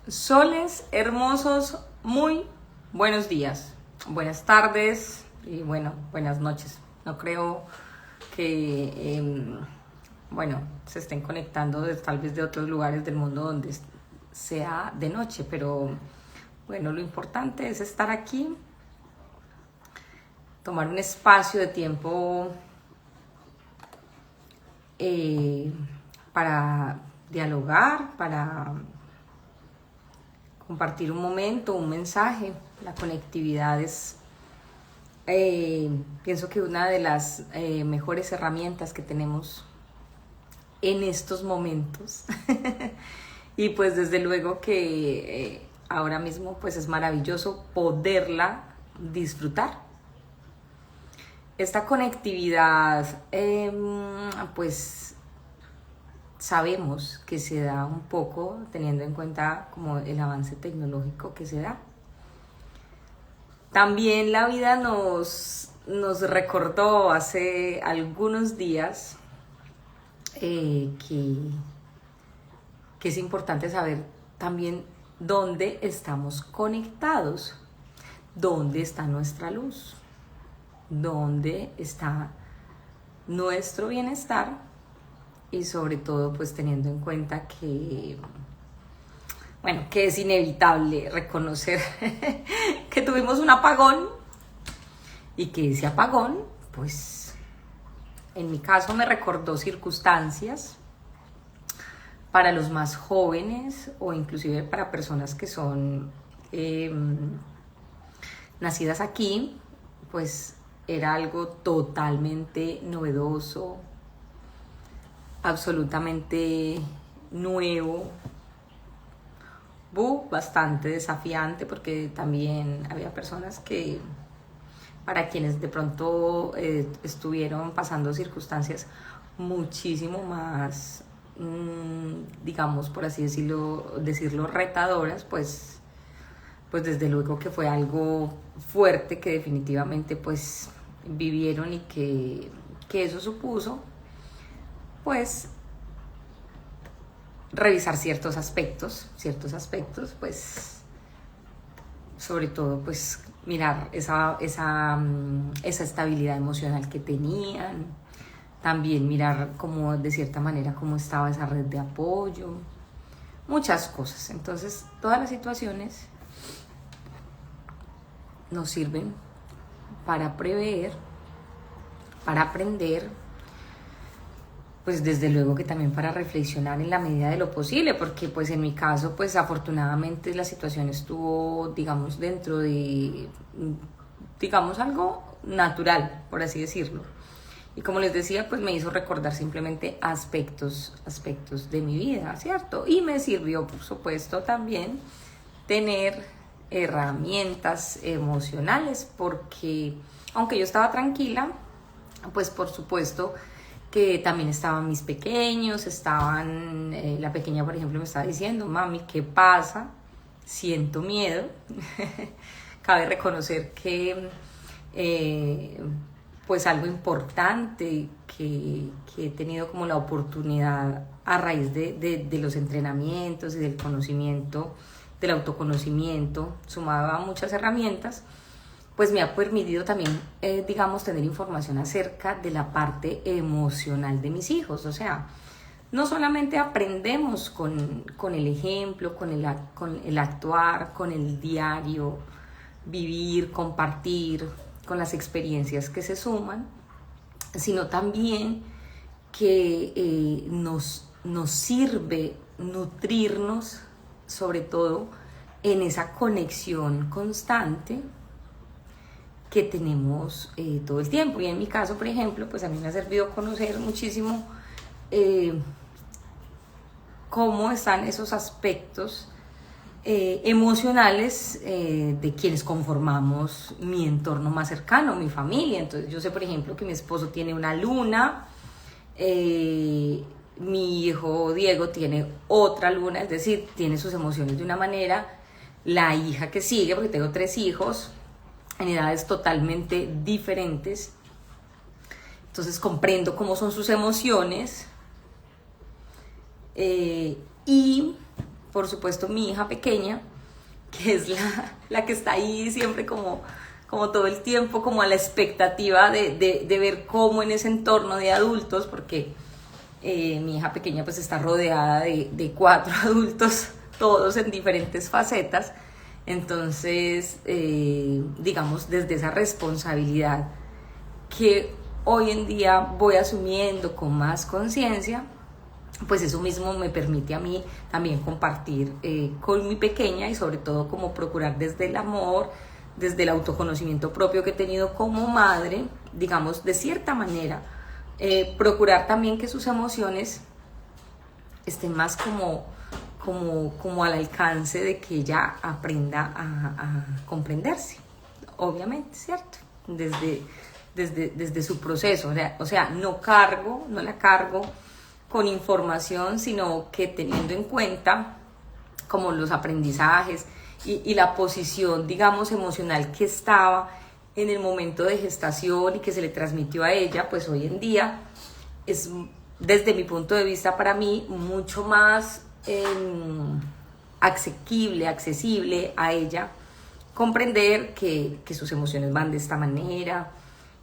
Soles hermosos, muy buenos días, buenas tardes y bueno, buenas noches. No creo que, se estén conectando tal vez de otros lugares del mundo donde sea de noche, pero bueno, lo importante es estar aquí, tomar un espacio de tiempo para dialogar, para compartir un momento, un mensaje. La conectividad es, pienso que una de las mejores herramientas que tenemos en estos momentos. Y pues desde luego que ahora mismo pues es maravilloso poderla disfrutar. Esta conectividad pues sabemos que se da un poco teniendo en cuenta como el avance tecnológico que se da. También la vida nos recordó hace algunos días que es importante saber también dónde estamos conectados, dónde está nuestra luz, dónde está nuestro bienestar. Y sobre todo, pues teniendo en cuenta que, que es inevitable reconocer que tuvimos un apagón y que ese apagón, pues, en mi caso me recordó circunstancias para los más jóvenes o inclusive para personas que son nacidas aquí, pues era algo totalmente novedoso, absolutamente nuevo, bastante desafiante, porque también había personas que, para quienes de pronto estuvieron pasando circunstancias muchísimo más, digamos, por así decirlo, retadoras, pues desde luego que fue algo fuerte que definitivamente pues vivieron y que eso supuso pues revisar ciertos aspectos, pues sobre todo pues mirar esa estabilidad emocional que tenían, también mirar como de cierta manera cómo estaba esa red de apoyo, muchas cosas. Entonces todas las situaciones nos sirven para prever, para aprender, pues desde luego que también para reflexionar en la medida de lo posible, porque pues en mi caso pues afortunadamente la situación estuvo, digamos, dentro de, digamos, algo natural, por así decirlo. Y como les decía, pues me hizo recordar simplemente aspectos de mi vida, ¿cierto? Y me sirvió, por supuesto, también tener herramientas emocionales, porque aunque yo estaba tranquila, pues por supuesto que también estaban mis pequeños, la pequeña por ejemplo me estaba diciendo: mami, ¿qué pasa? Siento miedo. Cabe reconocer que pues algo importante que he tenido como la oportunidad a raíz de los entrenamientos y del conocimiento, del autoconocimiento, sumado a muchas herramientas, pues me ha permitido también, digamos, tener información acerca de la parte emocional de mis hijos. O sea, no solamente aprendemos con el ejemplo, con el actuar, con el diario vivir, compartir, con las experiencias que se suman, sino también que nos sirve nutrirnos, sobre todo en esa conexión constante que tenemos todo el tiempo. Y en mi caso, por ejemplo, pues a mí me ha servido conocer muchísimo cómo están esos aspectos emocionales de quienes conformamos mi entorno más cercano, mi familia. Entonces yo sé, por ejemplo, que mi esposo tiene una luna, mi hijo Diego tiene otra luna, es decir, tiene sus emociones de una manera, la hija que sigue, porque tengo 3 hijos, en edades totalmente diferentes, entonces comprendo cómo son sus emociones y por supuesto, mi hija pequeña, que es la que está ahí siempre como todo el tiempo, como a la expectativa de ver cómo en ese entorno de adultos, porque mi hija pequeña pues está rodeada de 4 adultos, todos en diferentes facetas. Entonces, digamos, desde esa responsabilidad que hoy en día voy asumiendo con más conciencia, pues eso mismo me permite a mí también compartir con mi pequeña, y sobre todo como procurar desde el amor, desde el autoconocimiento propio que he tenido como madre, digamos, de cierta manera, procurar también que sus emociones estén más como al alcance de que ella aprenda a comprenderse, obviamente, ¿cierto? Desde su proceso, o sea, no la cargo con información, sino que teniendo en cuenta como los aprendizajes y la posición, digamos, emocional que estaba en el momento de gestación y que se le transmitió a ella, pues hoy en día es, desde mi punto de vista, para mí, mucho más accesible a ella comprender que sus emociones van de esta manera,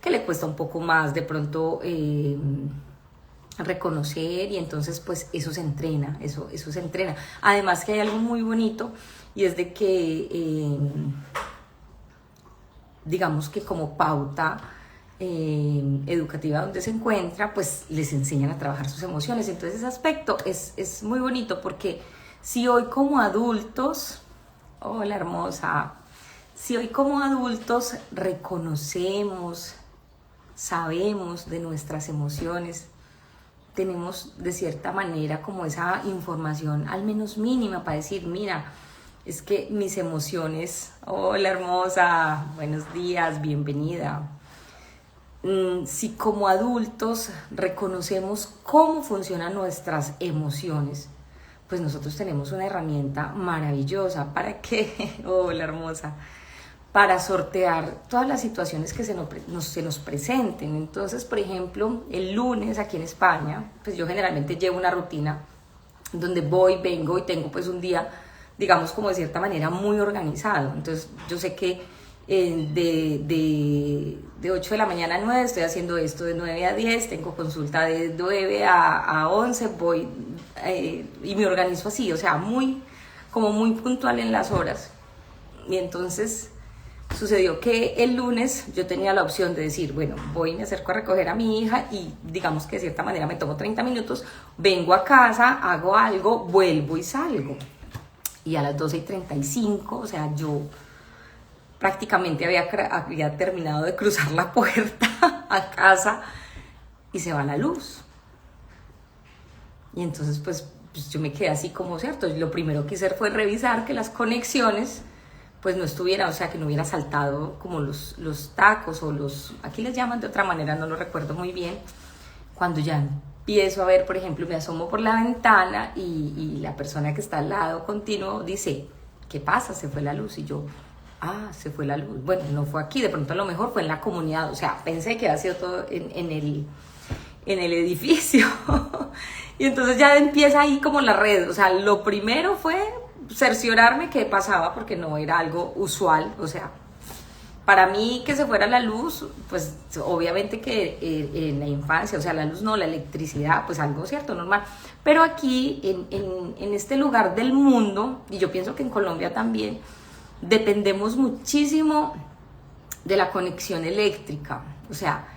que le cuesta un poco más de pronto reconocer, y entonces pues eso se entrena, eso se entrena. Además que hay algo muy bonito, y es de que digamos que como pauta educativa donde se encuentra, pues les enseñan a trabajar sus emociones. Entonces ese aspecto es muy bonito, porque si hoy como adultos, hola hermosa, si hoy como adultos reconocemos, sabemos de nuestras emociones, tenemos de cierta manera como esa información al menos mínima para decir, mira, es que mis emociones, hola hermosa, buenos días, bienvenida. Si como adultos reconocemos cómo funcionan nuestras emociones, pues nosotros tenemos una herramienta maravillosa para que, hola hermosa, para sortear todas las situaciones que se nos presenten. Entonces, por ejemplo, el lunes aquí en España, pues yo generalmente llevo una rutina donde voy, vengo y tengo pues un día, digamos, como de cierta manera muy organizado. Entonces yo sé que de 8 de la mañana a 9 estoy haciendo esto, de 9 a 10 tengo consulta, de 9 a 11 voy y me organizo así, o sea, muy puntual en las horas. Y entonces sucedió que el lunes yo tenía la opción de decir, bueno, voy y me acerco a recoger a mi hija y digamos que de cierta manera me tomo 30 minutos, vengo a casa, hago algo, vuelvo y salgo. Y a las 12:35, o sea, yo prácticamente había terminado de cruzar la puerta a casa y se va la luz. Y entonces pues yo me quedé así como, ¿cierto? Lo primero que hice fue revisar que las conexiones pues no estuvieran, o sea, que no hubiera saltado como los tacos o aquí les llaman de otra manera, no lo recuerdo muy bien. Cuando ya empiezo a ver, por ejemplo, me asomo por la ventana y la persona que está al lado continuo dice, ¿qué pasa? Se fue la luz. Y yo, se fue la luz. Bueno, no fue aquí, de pronto a lo mejor fue en la comunidad, o sea, pensé que había sido todo en el edificio. Y entonces ya empieza ahí como la red, o sea, lo primero fue cerciorarme qué pasaba, porque no era algo usual, o sea, para mí que se fuera la luz, pues obviamente que en la infancia, o sea, la luz no, la electricidad, pues algo cierto, normal, pero aquí en este lugar del mundo, y yo pienso que en Colombia también, dependemos muchísimo de la conexión eléctrica, o sea,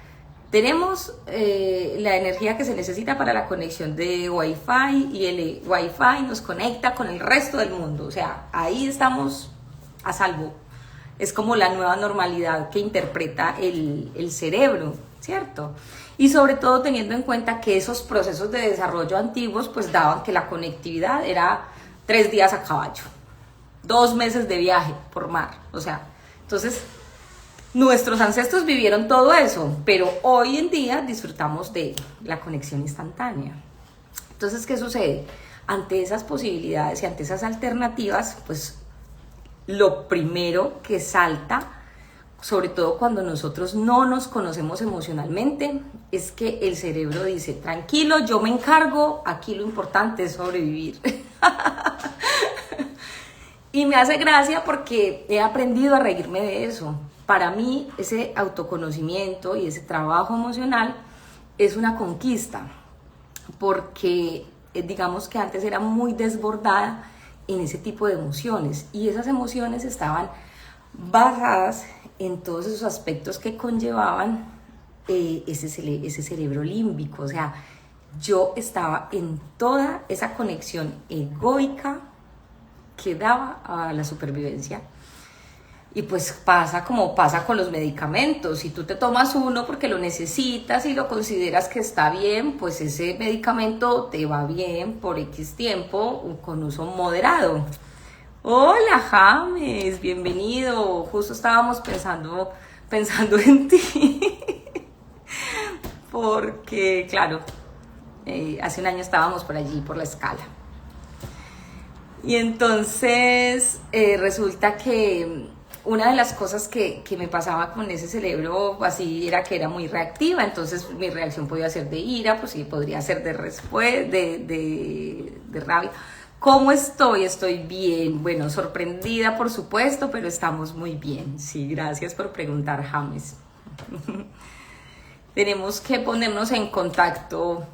tenemos la energía que se necesita para la conexión de Wi-Fi, y el Wi-Fi nos conecta con el resto del mundo, o sea, ahí estamos a salvo. Es como la nueva normalidad que interpreta el cerebro, ¿cierto? Y sobre todo teniendo en cuenta que esos procesos de desarrollo antiguos pues daban que la conectividad era 3 días a caballo, 2 meses de viaje por mar, o sea, entonces nuestros ancestros vivieron todo eso, pero hoy en día disfrutamos de la conexión instantánea. Entonces, ¿qué sucede? Ante esas posibilidades y ante esas alternativas, pues lo primero que salta, sobre todo cuando nosotros no nos conocemos emocionalmente, es que el cerebro dice, tranquilo, yo me encargo, aquí lo importante es sobrevivir. Y me hace gracia porque he aprendido a reírme de eso. Para mí, ese autoconocimiento y ese trabajo emocional es una conquista, porque digamos que antes era muy desbordada en ese tipo de emociones, y esas emociones estaban basadas en todos esos aspectos que conllevaban ese cerebro límbico. O sea, yo estaba en toda esa conexión egoica que daba a la supervivencia. Y pues pasa como pasa con los medicamentos. Si tú te tomas uno porque lo necesitas y lo consideras que está bien, pues ese medicamento te va bien por X tiempo con uso moderado. Hola James, bienvenido. Justo estábamos pensando en ti. Porque, claro, hace un año estábamos por allí, por la Escala. Y entonces resulta que una de las cosas que me pasaba con ese cerebro así era que era muy reactiva. Entonces mi reacción podía ser de ira, pues sí, podría ser de rabia. ¿Cómo estoy? Estoy bien. Bueno, sorprendida por supuesto, pero estamos muy bien. Sí, gracias por preguntar, James. Tenemos que ponernos en contacto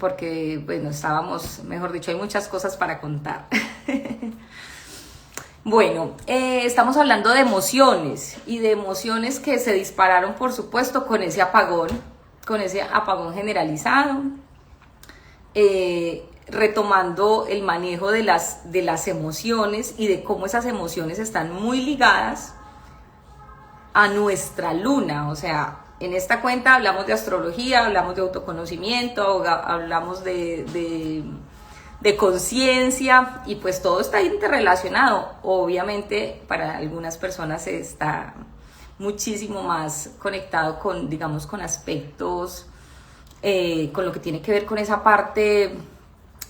porque, bueno, estábamos, mejor dicho, hay muchas cosas para contar. Bueno, estamos hablando de emociones, y de emociones que se dispararon, por supuesto, con ese apagón generalizado, retomando el manejo de las emociones y de cómo esas emociones están muy ligadas a nuestra luna. O sea, en esta cuenta hablamos de astrología, hablamos de autoconocimiento, hablamos de conciencia, y pues todo está interrelacionado. Obviamente para algunas personas está muchísimo más conectado con, digamos, con aspectos, con lo que tiene que ver con esa parte,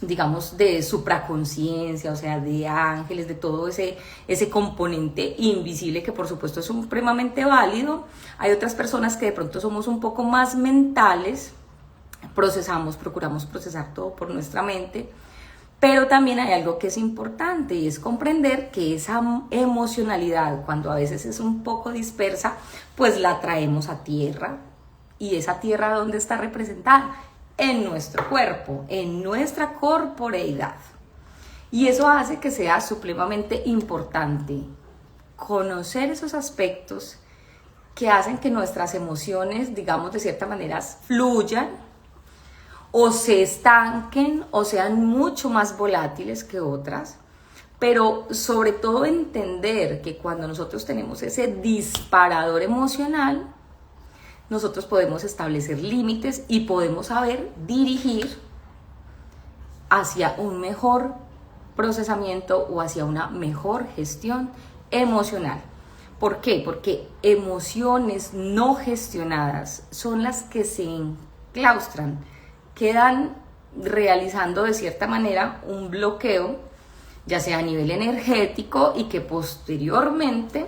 digamos, de supraconciencia, o sea, de ángeles, de todo ese componente invisible, que por supuesto es supremamente válido. Hay otras personas que de pronto somos un poco más mentales, procuramos procesar todo por nuestra mente, pero también hay algo que es importante, y es comprender que esa emocionalidad, cuando a veces es un poco dispersa, pues la traemos a tierra. ¿Y esa tierra dónde está representada? En nuestro cuerpo, en nuestra corporeidad. Y eso hace que sea supremamente importante conocer esos aspectos que hacen que nuestras emociones, digamos, de cierta manera fluyan, o se estanquen, o sean mucho más volátiles que otras. Pero sobre todo entender que cuando nosotros tenemos ese disparador emocional, nosotros podemos establecer límites y podemos saber dirigir hacia un mejor procesamiento o hacia una mejor gestión emocional. ¿Por qué? Porque emociones no gestionadas son las que se enclaustran, quedan realizando de cierta manera un bloqueo, ya sea a nivel energético, y que posteriormente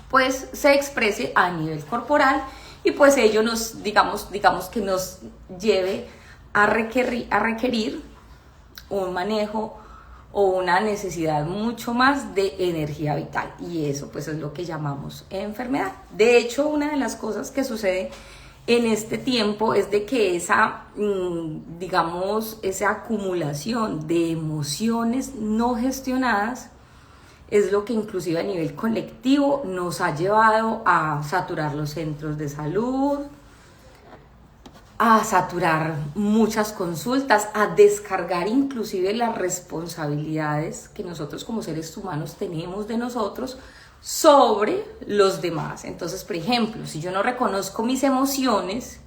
pues se exprese a nivel corporal, y pues ello nos, digamos que nos lleve a requerir un manejo o una necesidad mucho más de energía vital, y eso pues es lo que llamamos enfermedad. De hecho, una de las cosas que sucede en este tiempo es de que esa acumulación de emociones no gestionadas es lo que inclusive a nivel colectivo nos ha llevado a saturar los centros de salud, a saturar muchas consultas, a descargar inclusive las responsabilidades que nosotros como seres humanos tenemos de nosotros sobre los demás. Entonces, por ejemplo, si yo no reconozco mis emociones,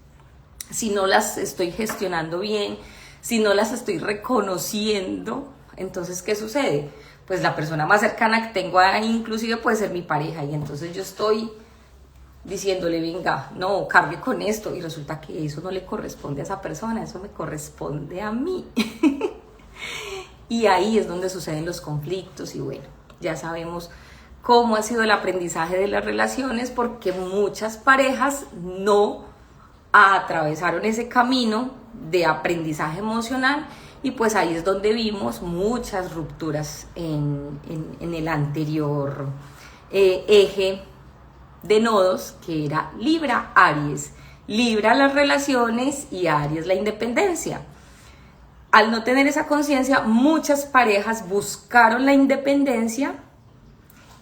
si no las estoy gestionando bien, si no las estoy reconociendo, entonces, ¿qué sucede? Pues la persona más cercana que tengo ahí inclusive puede ser mi pareja, y entonces yo estoy diciéndole, venga, no, cargue con esto, y resulta que eso no le corresponde a esa persona, eso me corresponde a mí. Y ahí es donde suceden los conflictos. Y bueno, ya sabemos cómo ha sido el aprendizaje de las relaciones, porque muchas parejas no atravesaron ese camino de aprendizaje emocional, Y pues ahí es donde vimos muchas rupturas en el anterior eje de nodos, que era Libra-Aries. Libra las relaciones y Aries la independencia. Al no tener esa conciencia, muchas parejas buscaron la independencia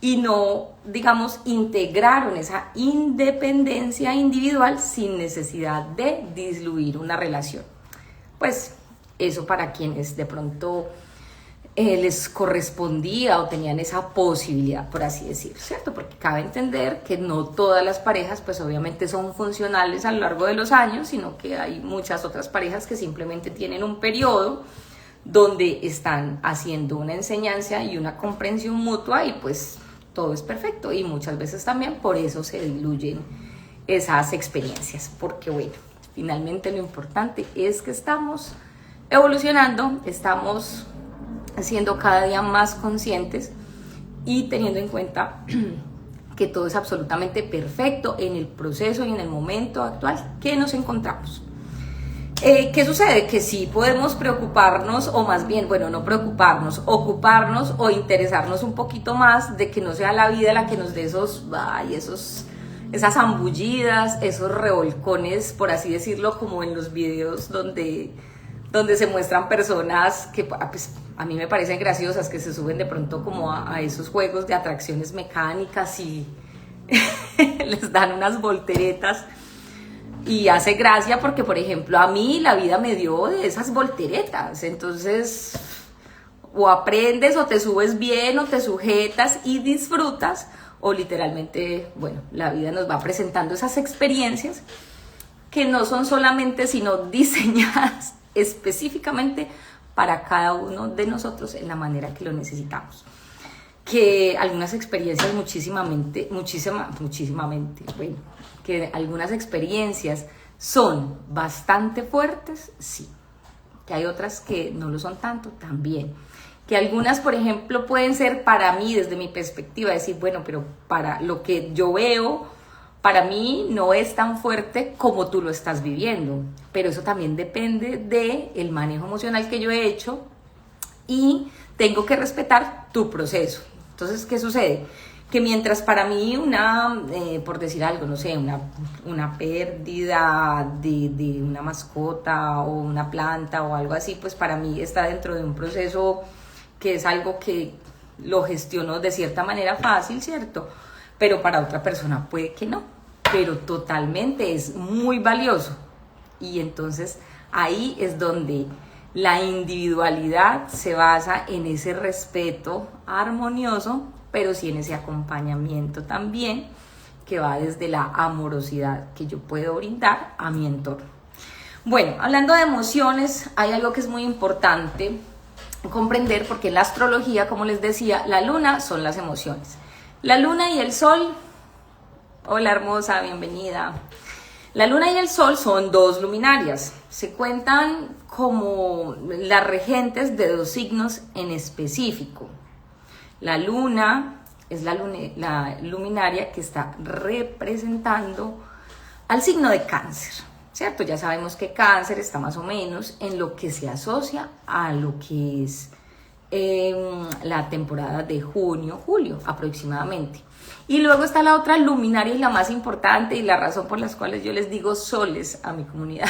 y no, digamos, integraron esa independencia individual sin necesidad de diluir una relación. Pues eso para quienes de pronto les correspondía o tenían esa posibilidad, por así decir, ¿cierto? Porque cabe entender que no todas las parejas, pues obviamente son funcionales a lo largo de los años, sino que hay muchas otras parejas que simplemente tienen un periodo donde están haciendo una enseñanza y una comprensión mutua y pues todo es perfecto, y muchas veces también por eso se diluyen esas experiencias, porque bueno, finalmente lo importante es que estamos evolucionando, estamos siendo cada día más conscientes y teniendo en cuenta que todo es absolutamente perfecto en el proceso y en el momento actual que nos encontramos. ¿Qué sucede? Que sí podemos preocuparnos, o más bien, bueno, no preocuparnos, ocuparnos o interesarnos un poquito más de que no sea la vida la que nos dé esas zambullidas, esos revolcones, por así decirlo, como en los videos donde se muestran personas que pues, a mí me parecen graciosas, que se suben de pronto como a esos juegos de atracciones mecánicas y les dan unas volteretas. Y hace gracia porque, por ejemplo, a mí la vida me dio de esas volteretas. Entonces, o aprendes o te subes bien o te sujetas y disfrutas, o literalmente, bueno, la vida nos va presentando esas experiencias que no son solamente sino diseñadas específicamente para cada uno de nosotros en la manera que lo necesitamos. Que algunas experiencias bueno, que algunas experiencias son bastante fuertes, sí. Que hay otras que no lo son tanto, también. Que algunas, por ejemplo, pueden ser para mí, desde mi perspectiva, decir, bueno, pero para lo que yo veo, para mí no es tan fuerte como tú lo estás viviendo. Pero eso también depende del manejo emocional que yo he hecho y tengo que respetar tu proceso. Entonces, ¿qué sucede? Que mientras para mí por decir algo, no sé, una pérdida de una mascota o una planta o algo así, pues para mí está dentro de un proceso que es algo que lo gestiono de cierta manera fácil, ¿cierto? Pero para otra persona puede que no, pero totalmente es muy valioso. Y entonces ahí es donde la individualidad se basa en ese respeto armonioso, pero sí en ese acompañamiento también que va desde la amorosidad que yo puedo brindar a mi entorno. Bueno, hablando de emociones, hay algo que es muy importante comprender, porque en la astrología, como les decía, la luna son las emociones. La luna y el sol, hola hermosa, bienvenida. La luna y el sol son dos luminarias, se cuentan como las regentes de dos signos en específico. La luna es la luminaria que está representando al signo de Cáncer, ¿cierto? Ya sabemos que Cáncer está más o menos en lo que se asocia a lo que es la temporada de junio, julio aproximadamente. Y luego está la otra luminaria y la más importante, y la razón por las cuales yo les digo soles a mi comunidad.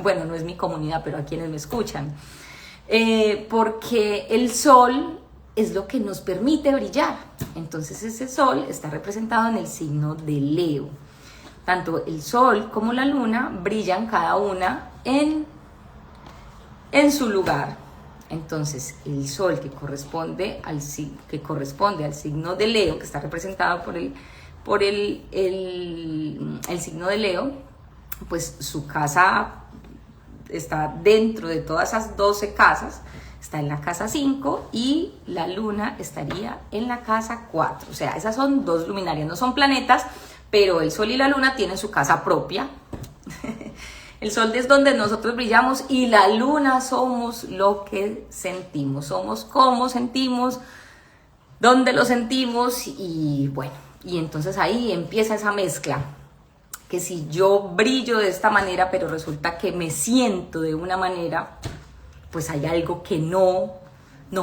Bueno, no es mi comunidad, pero a quienes me escuchan. Porque el sol es lo que nos permite brillar. Entonces ese sol está representado en el signo de Leo. Tanto el sol como la luna brillan cada una en su lugar. Entonces el sol que corresponde al signo de Leo, que está representado por el signo de Leo, pues su casa está dentro de todas esas 12 casas, está en la casa 5 y la luna estaría en la casa 4. O sea, esas son dos luminarias, no son planetas, pero el sol y la luna tienen su casa propia. El sol es donde nosotros brillamos y la luna somos lo que sentimos, somos cómo sentimos, dónde lo sentimos, y bueno, y entonces ahí empieza esa mezcla, que si yo brillo de esta manera, pero resulta que me siento de una manera, pues hay algo que no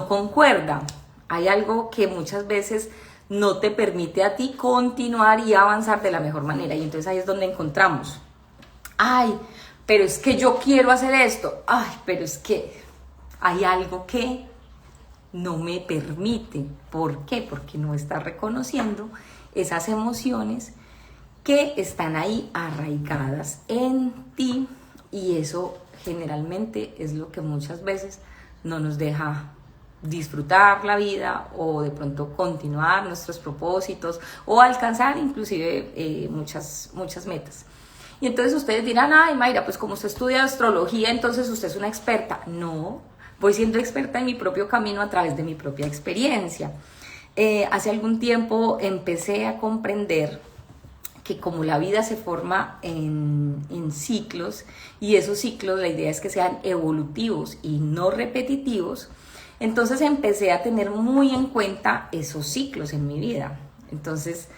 concuerda, hay algo que muchas veces no te permite a ti continuar y avanzar de la mejor manera. Y entonces ahí es donde encontramos, ay, pero es que yo quiero hacer esto, ay, pero es que hay algo que no me permite. ¿Por qué? Porque no estás reconociendo esas emociones que están ahí arraigadas en ti, y eso generalmente es lo que muchas veces no nos deja disfrutar la vida, o de pronto continuar nuestros propósitos, o alcanzar inclusive muchas metas. Y entonces ustedes dirán, ay Mayra, pues como usted estudia astrología, entonces usted es una experta. No, voy siendo experta en mi propio camino a través de mi propia experiencia. Hace algún tiempo empecé a comprender que como la vida se forma en ciclos, y esos ciclos la idea es que sean evolutivos y no repetitivos, entonces empecé a tener muy en cuenta esos ciclos en mi vida. Entonces,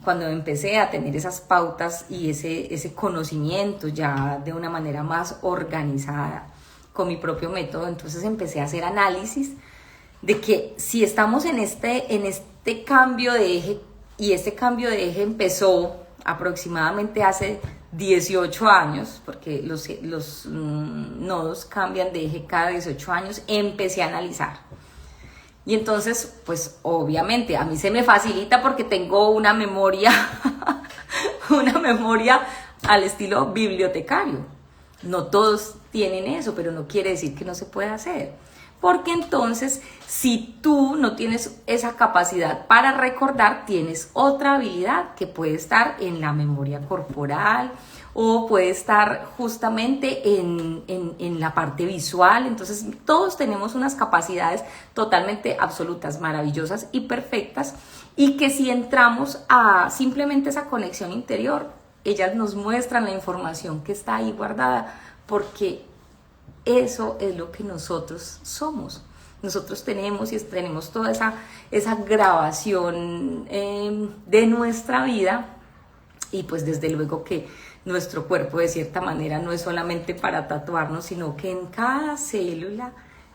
cuando empecé a tener esas pautas y ese conocimiento ya de una manera más organizada con mi propio método, entonces empecé a hacer análisis de que si estamos en este cambio de eje, y este cambio de eje empezó aproximadamente hace 18 años, porque los nodos cambian de eje cada 18 años, empecé a analizar. Y entonces, pues obviamente a mí se me facilita porque tengo una memoria, una memoria al estilo bibliotecario. No todos tienen eso, pero no quiere decir que no se pueda hacer. Porque entonces, si tú no tienes esa capacidad para recordar, tienes otra habilidad que puede estar en la memoria corporal, o puede estar justamente en la parte visual. Entonces, todos tenemos unas capacidades totalmente absolutas, maravillosas y perfectas, y que si entramos a simplemente esa conexión interior, ellas nos muestran la información que está ahí guardada, porque eso es lo que nosotros somos. Nosotros tenemos toda esa grabación de nuestra vida, y pues desde luego que nuestro cuerpo de cierta manera no es solamente para tatuarnos, sino que en cada célula,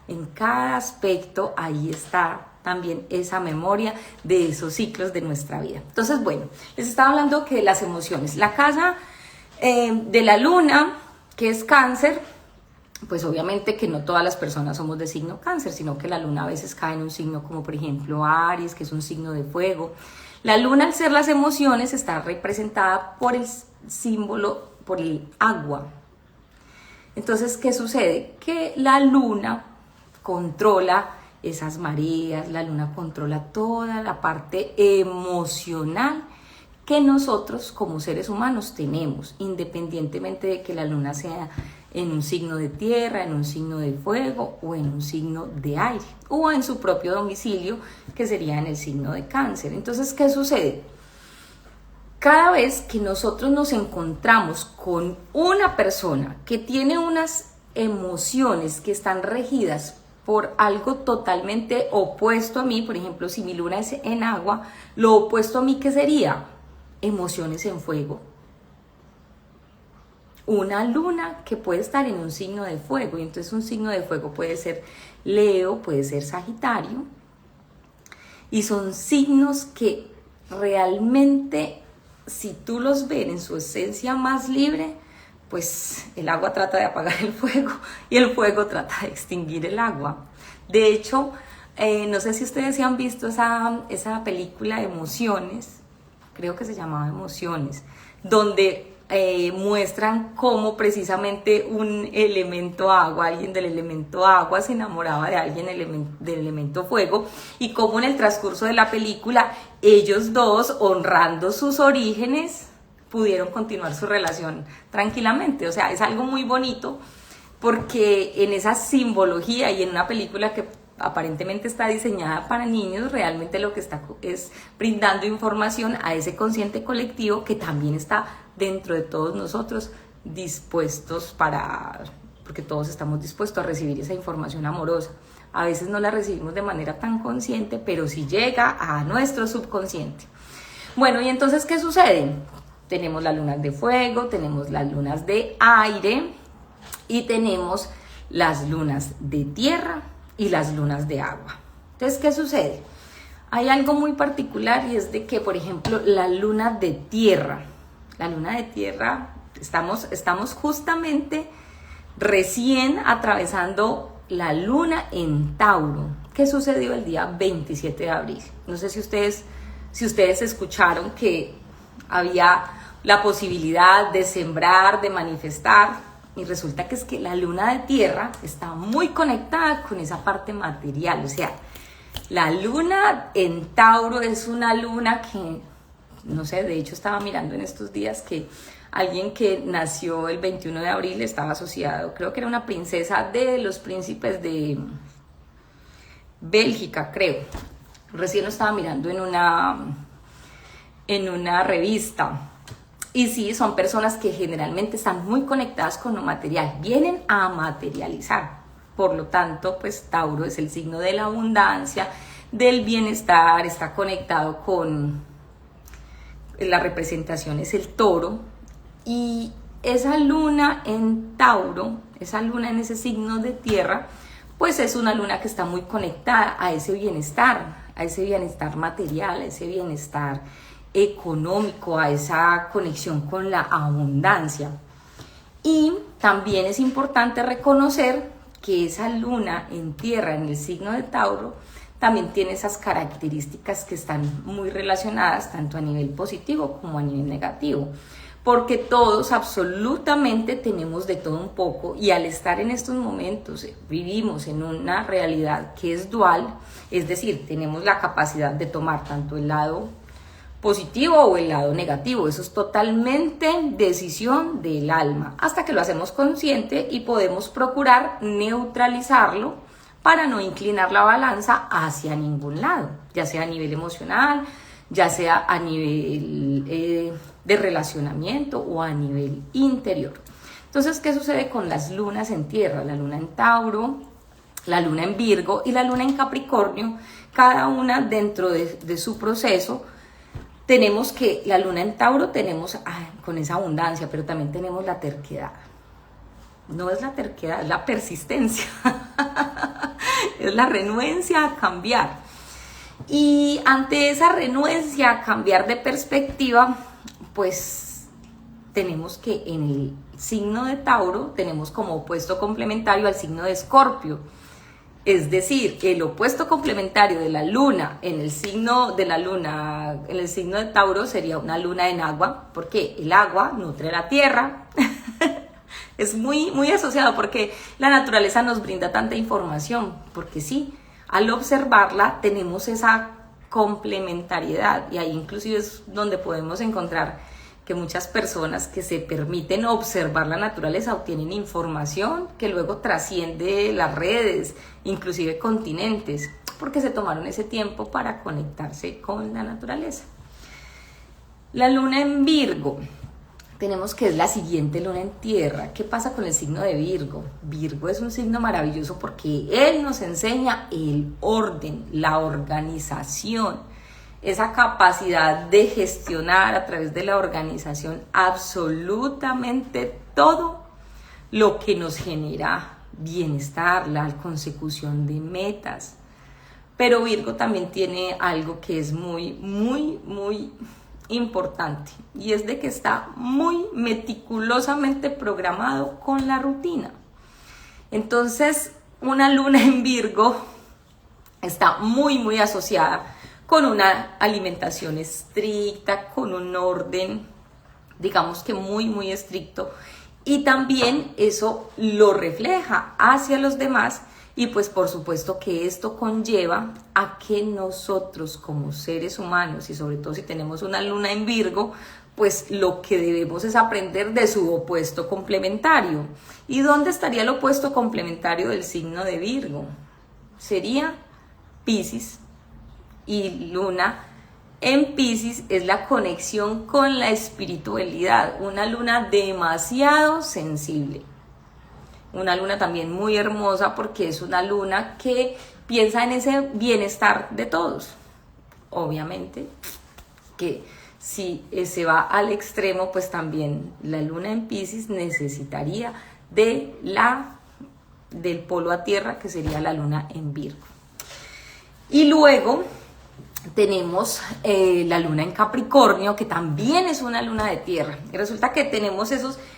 en cada aspecto, ahí está también esa memoria de esos ciclos de nuestra vida. Entonces, bueno, les estaba hablando que las emociones, la casa de la luna, que es Cáncer, pues obviamente que no todas las personas somos de signo Cáncer, sino que la luna a veces cae en un signo como por ejemplo Aries, que es un signo de fuego. La luna, al ser las emociones, está representada por el símbolo, por el agua. Entonces, ¿qué sucede? Que la luna controla esas mareas, la luna controla toda la parte emocional que nosotros como seres humanos tenemos, independientemente de que la luna sea en un signo de tierra, en un signo de fuego, o en un signo de aire, o en su propio domicilio, que sería en el signo de Cáncer. Entonces, ¿qué sucede? Cada vez que nosotros nos encontramos con una persona que tiene unas emociones que están regidas por algo totalmente opuesto a mí, por ejemplo, si mi luna es en agua, lo opuesto a mí, ¿qué sería? Emociones en fuego. Una luna que puede estar en un signo de fuego, y entonces un signo de fuego puede ser Leo, puede ser Sagitario, y son signos que realmente, si tú los ves en su esencia más libre, pues el agua trata de apagar el fuego y el fuego trata de extinguir el agua. De hecho, no sé si ustedes han visto esa película de Emociones, creo que se llamaba Emociones, donde muestran cómo precisamente un elemento agua, alguien del elemento agua se enamoraba de alguien del elemento fuego, y cómo en el transcurso de la película ellos dos, honrando sus orígenes, pudieron continuar su relación tranquilamente. O sea, es algo muy bonito, porque en esa simbología y en una película que aparentemente está diseñada para niños, realmente lo que está es brindando información a ese consciente colectivo que también está dentro de todos nosotros, dispuestos porque todos estamos dispuestos a recibir esa información amorosa. A veces no la recibimos de manera tan consciente, pero sí llega a nuestro subconsciente. Bueno, y entonces, ¿qué sucede? Tenemos las lunas de fuego, tenemos las lunas de aire, y tenemos las lunas de tierra y las lunas de agua. Entonces, ¿qué sucede? Hay algo muy particular y es de que, por ejemplo, la luna de tierra, estamos justamente recién atravesando la luna en Tauro. ¿Qué sucedió el día 27 de abril? No sé si ustedes escucharon que había la posibilidad de sembrar, de manifestar, y resulta que es que la luna de tierra está muy conectada con esa parte material. O sea, la luna en Tauro es una luna que, no sé, de hecho estaba mirando en estos días que alguien que nació el 21 de abril estaba asociado, creo que era una princesa de los príncipes de Bélgica, creo. Recién lo estaba mirando en una revista. Y sí, son personas que generalmente están muy conectadas con lo material, vienen a materializar. Por lo tanto, pues Tauro es el signo de la abundancia, del bienestar, está conectado con la representación, es el toro. Y esa luna en Tauro, esa luna en ese signo de tierra, pues es una luna que está muy conectada a ese bienestar material, a ese bienestar económico, a esa conexión con la abundancia. Y también es importante reconocer que esa luna en tierra, en el signo de Tauro, también tiene esas características que están muy relacionadas tanto a nivel positivo como a nivel negativo, porque todos absolutamente tenemos de todo un poco, y al estar en estos momentos vivimos en una realidad que es dual, es decir, tenemos la capacidad de tomar tanto el lado positivo o el lado negativo. Eso es totalmente decisión del alma, hasta que lo hacemos consciente y podemos procurar neutralizarlo para no inclinar la balanza hacia ningún lado, ya sea a nivel emocional, ya sea a nivel de relacionamiento o a nivel interior. Entonces, ¿qué sucede con las lunas en tierra? La luna en Tauro, la luna en Virgo y la luna en Capricornio, cada una dentro de su proceso. Tenemos que la luna en Tauro tenemos con esa abundancia, pero también tenemos la terquedad. No es la terquedad, es la persistencia. Es la renuencia a cambiar. Y ante esa renuencia a cambiar de perspectiva, pues tenemos que en el signo de Tauro tenemos como opuesto complementario al signo de Escorpio. Es decir, el opuesto complementario de la luna en el signo de Tauro sería una luna en agua, porque el agua nutre la tierra. Es muy, muy asociado porque la naturaleza nos brinda tanta información, porque sí, al observarla tenemos esa complementariedad, y ahí inclusive es donde podemos encontrar que muchas personas que se permiten observar la naturaleza obtienen información que luego trasciende las redes, inclusive continentes, porque se tomaron ese tiempo para conectarse con la naturaleza. La luna en Virgo, tenemos que es la siguiente luna en tierra. ¿Qué pasa con el signo de Virgo? Virgo es un signo maravilloso porque él nos enseña el orden, la organización, esa capacidad de gestionar a través de la organización absolutamente todo lo que nos genera bienestar, la consecución de metas. Pero Virgo también tiene algo que es muy, muy, muy importante, y es de que está muy meticulosamente programado con la rutina. Entonces, una luna en Virgo está muy, muy asociada con una alimentación estricta, con un orden, digamos que muy, muy estricto, y también eso lo refleja hacia los demás. Y pues por supuesto que esto conlleva a que nosotros como seres humanos, y sobre todo si tenemos una luna en Virgo, pues lo que debemos es aprender de su opuesto complementario. ¿Y dónde estaría el opuesto complementario del signo de Virgo? Sería Piscis, y luna en Piscis es la conexión con la espiritualidad, una luna demasiado sensible. Una luna también muy hermosa porque es una luna que piensa en ese bienestar de todos. Obviamente que si se va al extremo, pues también la luna en Piscis necesitaría de la del polo a tierra, que sería la luna en Virgo. Y luego tenemos la luna en Capricornio, que también es una luna de tierra. Y resulta que tenemos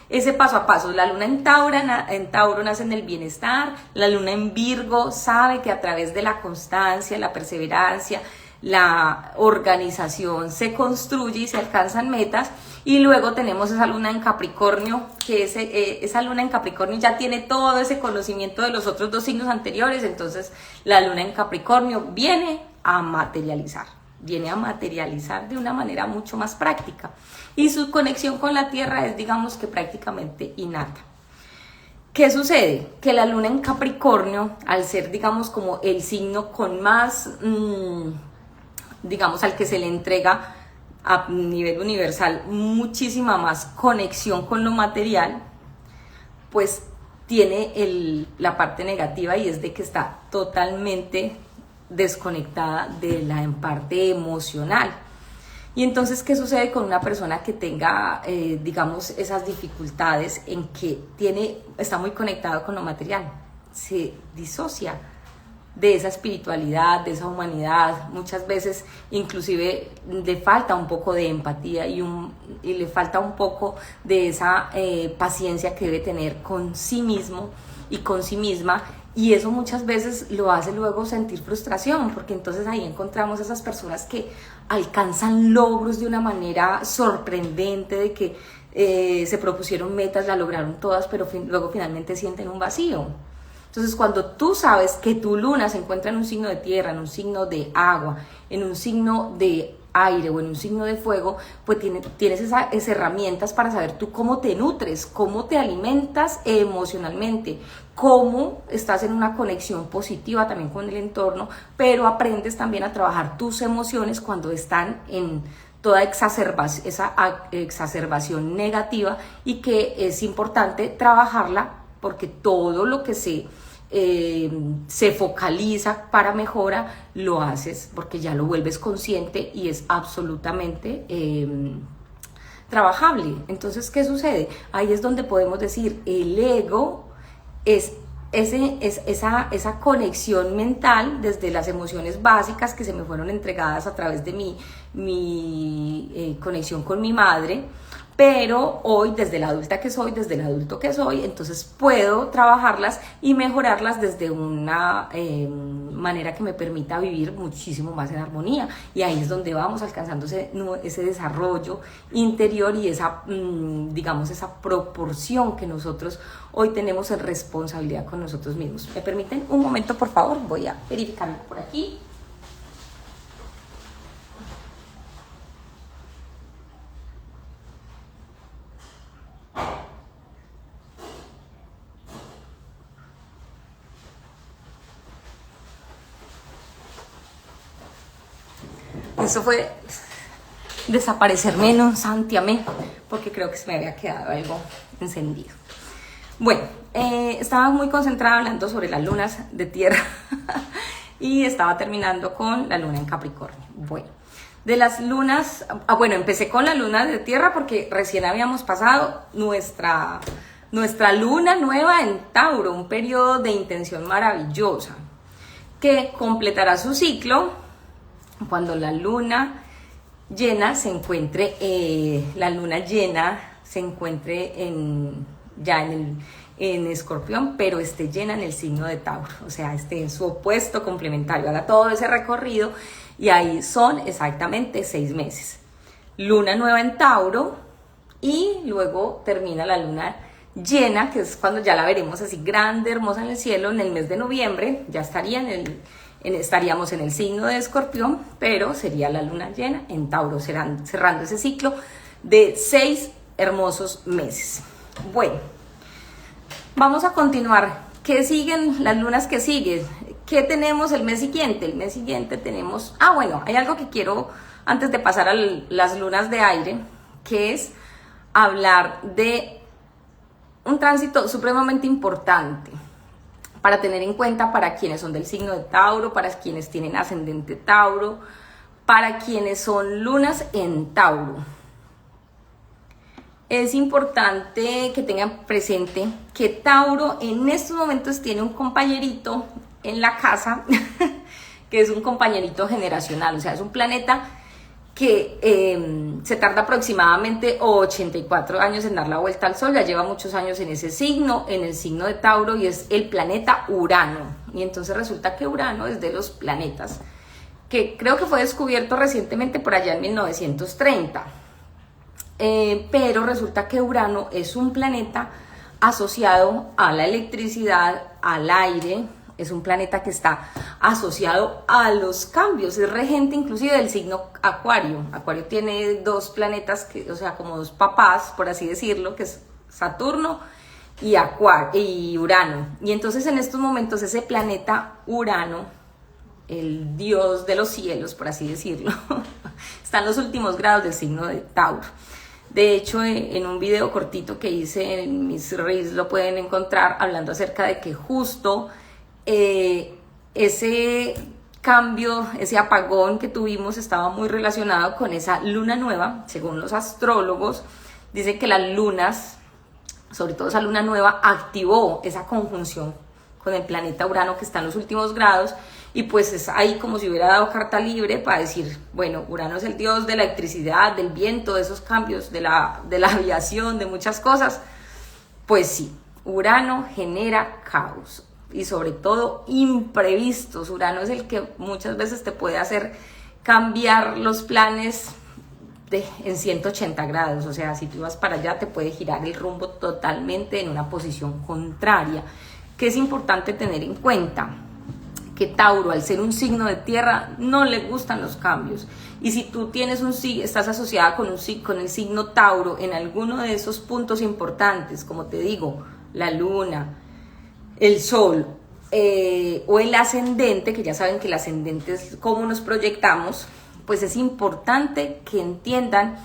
ese paso a paso. La luna en Tauro nace en el bienestar, la luna en Virgo sabe que a través de la constancia, la perseverancia, la organización se construye y se alcanzan metas. Y luego tenemos esa luna en Capricornio, que esa luna en Capricornio ya tiene todo ese conocimiento de los otros dos signos anteriores. Entonces la luna en Capricornio viene a materializar de una manera mucho más práctica. Y su conexión con la tierra es, digamos, que prácticamente innata. ¿Qué sucede? Que la luna en Capricornio, al ser, digamos, como el signo con más, digamos, al que se le entrega a nivel universal muchísima más conexión con lo material, pues tiene la parte negativa, y es de que está totalmente desconectada de la parte emocional. Y entonces, ¿qué sucede con una persona que tenga, digamos, esas dificultades en que está muy conectado con lo material? Se disocia de esa espiritualidad, de esa humanidad. Muchas veces inclusive le falta un poco de empatía y le falta un poco de esa paciencia que debe tener con sí mismo y con sí misma. Y eso muchas veces lo hace luego sentir frustración, porque entonces ahí encontramos esas personas que alcanzan logros de una manera sorprendente, de que se propusieron metas, la lograron todas, pero luego finalmente sienten un vacío. Entonces, cuando tú sabes que tu luna se encuentra en un signo de tierra, en un signo de agua, en un signo de aire o en un signo de fuego, pues tienes esas herramientas para saber tú cómo te nutres, cómo te alimentas emocionalmente, cómo estás en una conexión positiva también con el entorno, pero aprendes también a trabajar tus emociones cuando están en toda esa exacerbación negativa, y que es importante trabajarla, porque todo lo que se focaliza para mejora, lo haces porque ya lo vuelves consciente y es absolutamente trabajable. Entonces, ¿qué sucede? Ahí es donde podemos decir, el ego es esa conexión mental desde las emociones básicas que se me fueron entregadas a través de mi conexión con mi madre. Pero hoy, desde la adulta que soy, desde el adulto que soy, entonces puedo trabajarlas y mejorarlas desde una manera que me permita vivir muchísimo más en armonía. Y ahí es donde vamos alcanzando ese desarrollo interior y digamos, esa proporción que nosotros hoy tenemos en responsabilidad con nosotros mismos. ¿Me permiten un momento, por favor? Voy a verificarlo por aquí. Eso fue desaparecerme en un santiamén, porque creo que se me había quedado algo encendido. Bueno, estaba muy concentrada hablando sobre las lunas de tierra y estaba terminando con la luna en Capricornio. Bueno, de las lunas, empecé con la luna de tierra porque recién habíamos pasado nuestra luna nueva en Tauro, un periodo de intención maravillosa que completará su ciclo cuando la luna llena se encuentre, en Escorpión, pero esté llena en el signo de Tauro, o sea, esté en su opuesto complementario, haga todo ese recorrido, y ahí son exactamente 6 meses. Luna nueva en Tauro, y luego termina la luna llena, que es cuando ya la veremos así grande, hermosa en el cielo, en el mes de noviembre. Ya estaríamos en el signo de Escorpión, pero sería la luna llena en Tauro, cerrando ese ciclo de 6 hermosos meses. Bueno, vamos a continuar. ¿Qué siguen las lunas que siguen? ¿Qué tenemos el mes siguiente? El mes siguiente tenemos... hay algo que quiero, antes de pasar a las lunas de aire, que es hablar de un tránsito supremamente importante para tener en cuenta para quienes son del signo de Tauro, para quienes tienen ascendente Tauro, para quienes son lunas en Tauro. es importante que tengan presente que Tauro en estos momentos tiene un compañerito en la casa, que es un compañerito generacional, o sea, es un planeta que se tarda aproximadamente 84 años en dar la vuelta al Sol, ya lleva muchos años en ese signo, en el signo de Tauro, y es el planeta Urano. Y entonces resulta que Urano es de los planetas que creo que fue descubierto recientemente por allá en 1930. Pero resulta que Urano es un planeta asociado a la electricidad, al aire, es un planeta que está asociado a los cambios, es regente inclusive del signo Acuario. Acuario tiene dos planetas, o sea, como dos papás, por así decirlo, que es Saturno y Urano. Y entonces en estos momentos ese planeta Urano, el dios de los cielos, por así decirlo, está en los últimos grados del signo de Tauro. De hecho, en un video cortito que hice en mis reels lo pueden encontrar hablando acerca de que justo ese cambio, ese apagón que tuvimos estaba muy relacionado con esa luna nueva. Según los astrólogos, dicen que las lunas, sobre todo esa luna nueva, activó esa conjunción con el planeta Urano que está en los últimos grados, y pues es ahí como si hubiera dado carta libre para decir, bueno, Urano es el dios de la electricidad, del viento, de esos cambios, de la aviación, de muchas cosas. Pues sí, Urano genera caos y sobre todo imprevistos. Urano es el que muchas veces te puede hacer cambiar los planes en 180 grados, o sea, si tú vas para allá te puede girar el rumbo totalmente en una posición contraria. Que es importante tener en cuenta que Tauro, al ser un signo de tierra, no le gustan los cambios. Y si tú tienes estás asociada con el signo Tauro en alguno de esos puntos importantes, como te digo, la luna, el sol o el ascendente, que ya saben que el ascendente es cómo nos proyectamos, pues es importante que entiendan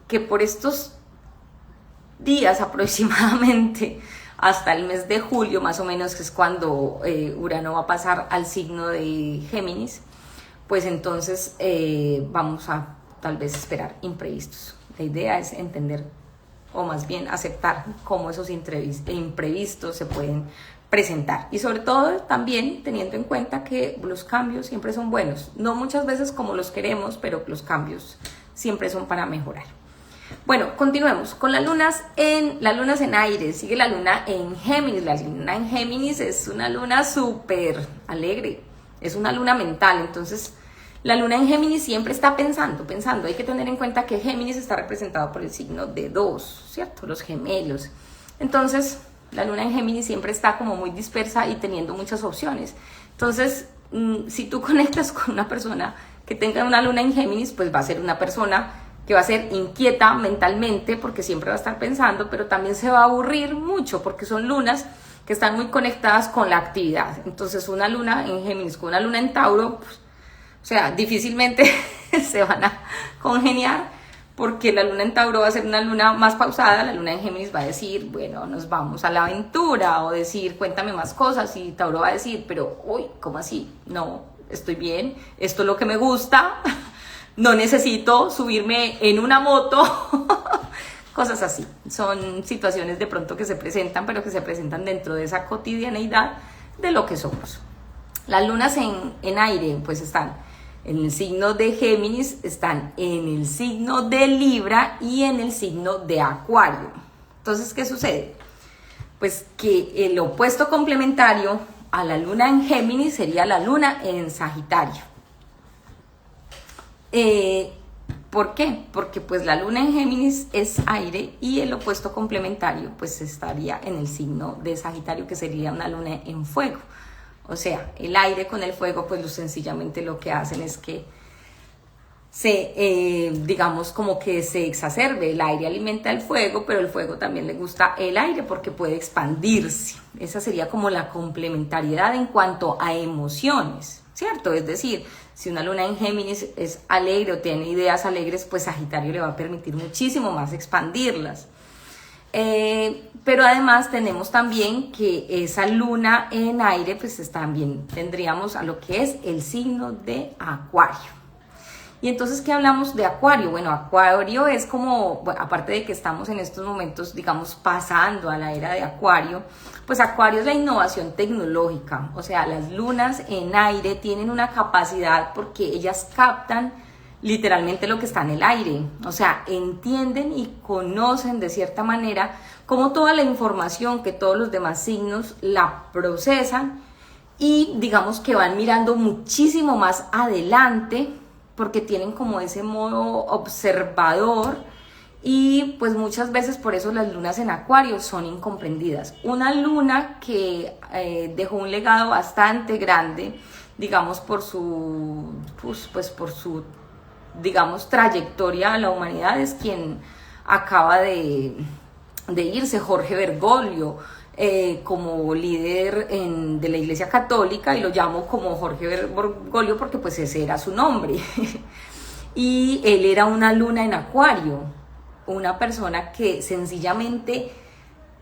que por estos días aproximadamente, hasta el mes de julio más o menos, que es cuando Urano va a pasar al signo de Géminis, pues entonces vamos a tal vez esperar imprevistos. La idea es entender, o más bien aceptar, cómo esos imprevistos se pueden presentar. Y sobre todo también teniendo en cuenta que los cambios siempre son buenos. No muchas veces como los queremos, pero los cambios siempre son para mejorar. Bueno, continuemos con las lunas en aire. Sigue la luna en Géminis. La luna en Géminis es una luna súper alegre, es una luna mental. Entonces la luna en Géminis siempre está pensando. Hay que tener en cuenta que Géminis está representado por el signo de 2, ¿cierto? Los gemelos. Entonces la luna en Géminis siempre está como muy dispersa y teniendo muchas opciones. Entonces si tú conectas con una persona que tenga una luna en Géminis, pues va a ser una persona que va a ser inquieta mentalmente porque siempre va a estar pensando, pero también se va a aburrir mucho porque son lunas que están muy conectadas con la actividad. Entonces una luna en Géminis con una luna en Tauro, pues, o sea, difícilmente se van a congeniar, porque la luna en Tauro va a ser una luna más pausada, la luna en Géminis va a decir, bueno, nos vamos a la aventura, o decir, cuéntame más cosas, y Tauro va a decir, pero, uy, ¿cómo así? No, estoy bien, esto es lo que me gusta, no necesito subirme en una moto, cosas así. Son situaciones de pronto que se presentan, pero que se presentan dentro de esa cotidianeidad de lo que somos. Las lunas en aire, pues están en el signo de Géminis, están en el signo de Libra y en el signo de Acuario. Entonces, ¿qué sucede? Pues que el opuesto complementario a la luna en Géminis sería la luna en Sagitario. ¿Por qué? Porque pues la luna en Géminis es aire y el opuesto complementario pues estaría en el signo de Sagitario, que sería una luna en fuego. O sea, el aire con el fuego pues sencillamente lo que hacen es que digamos como que se exacerbe. El aire alimenta el fuego, pero el fuego también le gusta el aire porque puede expandirse. Esa sería como la complementariedad en cuanto a emociones, ¿cierto? Es decir, si una luna en Géminis es alegre o tiene ideas alegres, pues Sagitario le va a permitir muchísimo más expandirlas. Pero además tenemos también que esa luna en aire, pues también tendríamos a lo que es el signo de Acuario. Y entonces, ¿qué hablamos de Acuario? Bueno, Acuario es como, bueno, aparte de que estamos en estos momentos, digamos, pasando a la era de Acuario, pues Acuario es la innovación tecnológica. O sea, las lunas en aire tienen una capacidad porque ellas captan literalmente lo que está en el aire. O sea, entienden y conocen de cierta manera cómo toda la información que todos los demás signos la procesan y digamos que van mirando muchísimo más adelante porque tienen como ese modo observador y pues muchas veces por eso las lunas en Acuario son incomprendidas. Una luna que dejó un legado bastante grande, digamos por su, pues por su, digamos, trayectoria a la humanidad, es quien acaba de irse, Jorge Bergoglio, como líder de la Iglesia Católica, y lo llamo como Jorge Bergoglio porque pues ese era su nombre. Y él era una luna en Acuario, una persona que sencillamente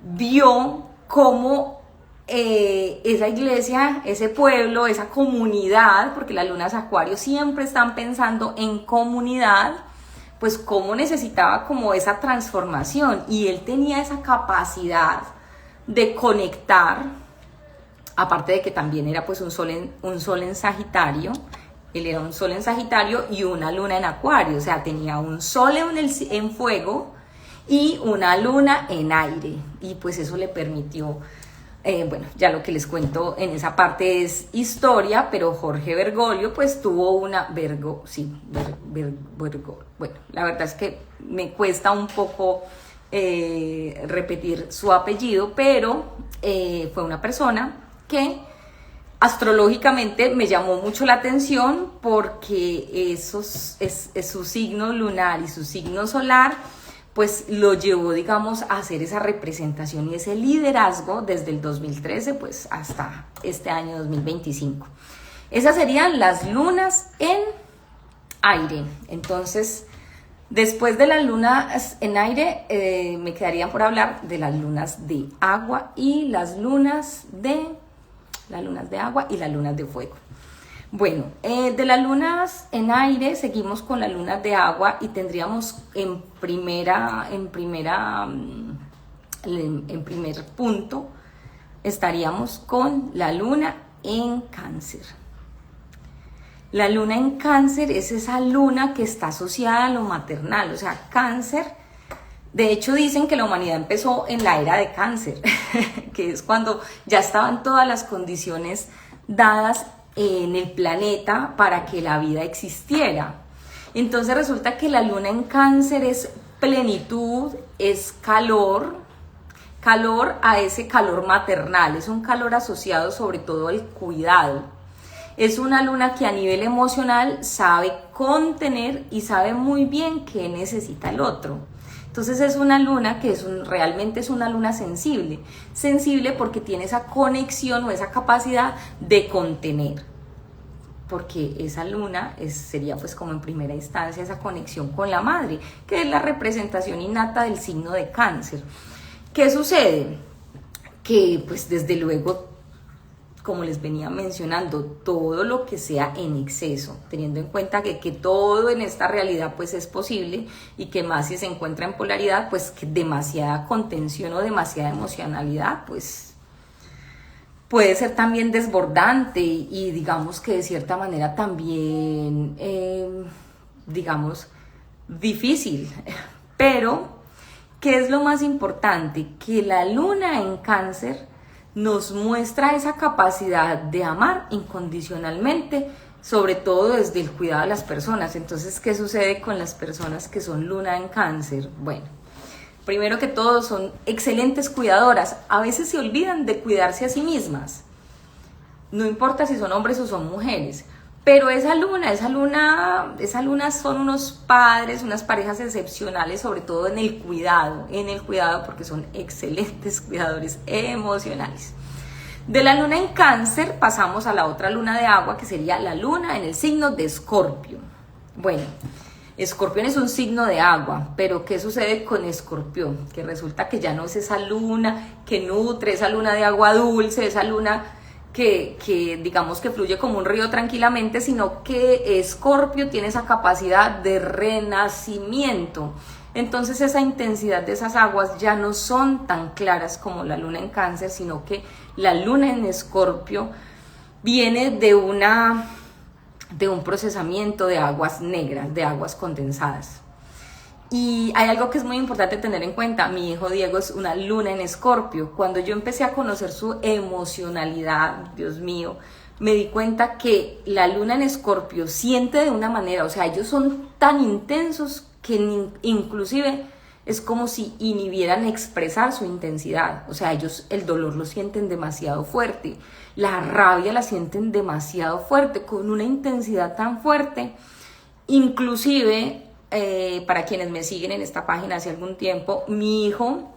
vio cómo esa iglesia, ese pueblo, esa comunidad, porque las lunas Acuario siempre están pensando en comunidad, pues cómo necesitaba como esa transformación, y él tenía esa capacidad de conectar, aparte de que también era pues un sol en Sagitario. Él era un sol en Sagitario y una luna en Acuario, o sea, tenía un sol en fuego y una luna en aire, y pues eso le permitió, bueno, ya lo que les cuento en esa parte es historia, pero Jorge Bergoglio pues tuvo una, bueno, la verdad es que me cuesta un poco repetir su apellido, pero fue una persona que astrológicamente me llamó mucho la atención porque es su signo lunar y su signo solar, pues lo llevó, digamos, a hacer esa representación y ese liderazgo desde el 2013 pues hasta este año 2025. Esas serían las lunas en aire. Entonces, después de las lunas en aire, me quedarían por hablar de las lunas de agua y las lunas de agua y las lunas de fuego. Bueno, de las lunas en aire seguimos con las lunas de agua y tendríamos en primer punto estaríamos con la luna en Cáncer. La luna en Cáncer es esa luna que está asociada a lo maternal, o sea, Cáncer. De hecho, dicen que la humanidad empezó en la era de Cáncer, que es cuando ya estaban todas las condiciones dadas en el planeta para que la vida existiera. Entonces resulta que la luna en Cáncer es plenitud, es calor a ese calor maternal, es un calor asociado sobre todo al cuidado. Es una luna que a nivel emocional sabe contener y sabe muy bien qué necesita el otro. Entonces es una luna que realmente es una luna sensible porque tiene esa conexión o esa capacidad de contener, porque esa luna sería pues como en primera instancia esa conexión con la madre, que es la representación innata del signo de Cáncer. ¿Qué sucede? Que pues desde luego, como les venía mencionando, todo lo que sea en exceso, teniendo en cuenta que todo en esta realidad pues es posible, y que más si se encuentra en polaridad, pues que demasiada contención o demasiada emocionalidad pues puede ser también desbordante y digamos que de cierta manera también digamos difícil. Pero ¿qué es lo más importante? Que la luna en Cáncer nos muestra esa capacidad de amar incondicionalmente, sobre todo desde el cuidado de las personas. Entonces, ¿qué sucede con las personas que son luna en Cáncer? Bueno, primero que todo son excelentes cuidadoras, a veces se olvidan de cuidarse a sí mismas, no importa si son hombres o son mujeres, pero esa luna son unos padres, unas parejas excepcionales, sobre todo en el cuidado, porque son excelentes cuidadores emocionales. De la luna en Cáncer pasamos a la otra luna de agua, que sería la luna en el signo de Escorpio. Bueno, Escorpión es un signo de agua, pero ¿qué sucede con Escorpión? Que resulta que ya no es esa luna que nutre, esa luna de agua dulce, esa luna que digamos que fluye como un río tranquilamente, sino que Escorpio tiene esa capacidad de renacimiento. Entonces esa intensidad de esas aguas ya no son tan claras como la luna en Cáncer, sino que la luna en Escorpio viene de un procesamiento de aguas negras, de aguas condensadas. Y hay algo que es muy importante tener en cuenta. Mi hijo Diego es una luna en Escorpio. Cuando yo empecé a conocer su emocionalidad, Dios mío, me di cuenta que la luna en Escorpio siente de una manera, o sea, ellos son tan intensos que inclusive es como si inhibieran expresar su intensidad. O sea, ellos el dolor lo sienten demasiado fuerte, la rabia la sienten demasiado fuerte, con una intensidad tan fuerte. Inclusive, para quienes me siguen en esta página hace algún tiempo, mi hijo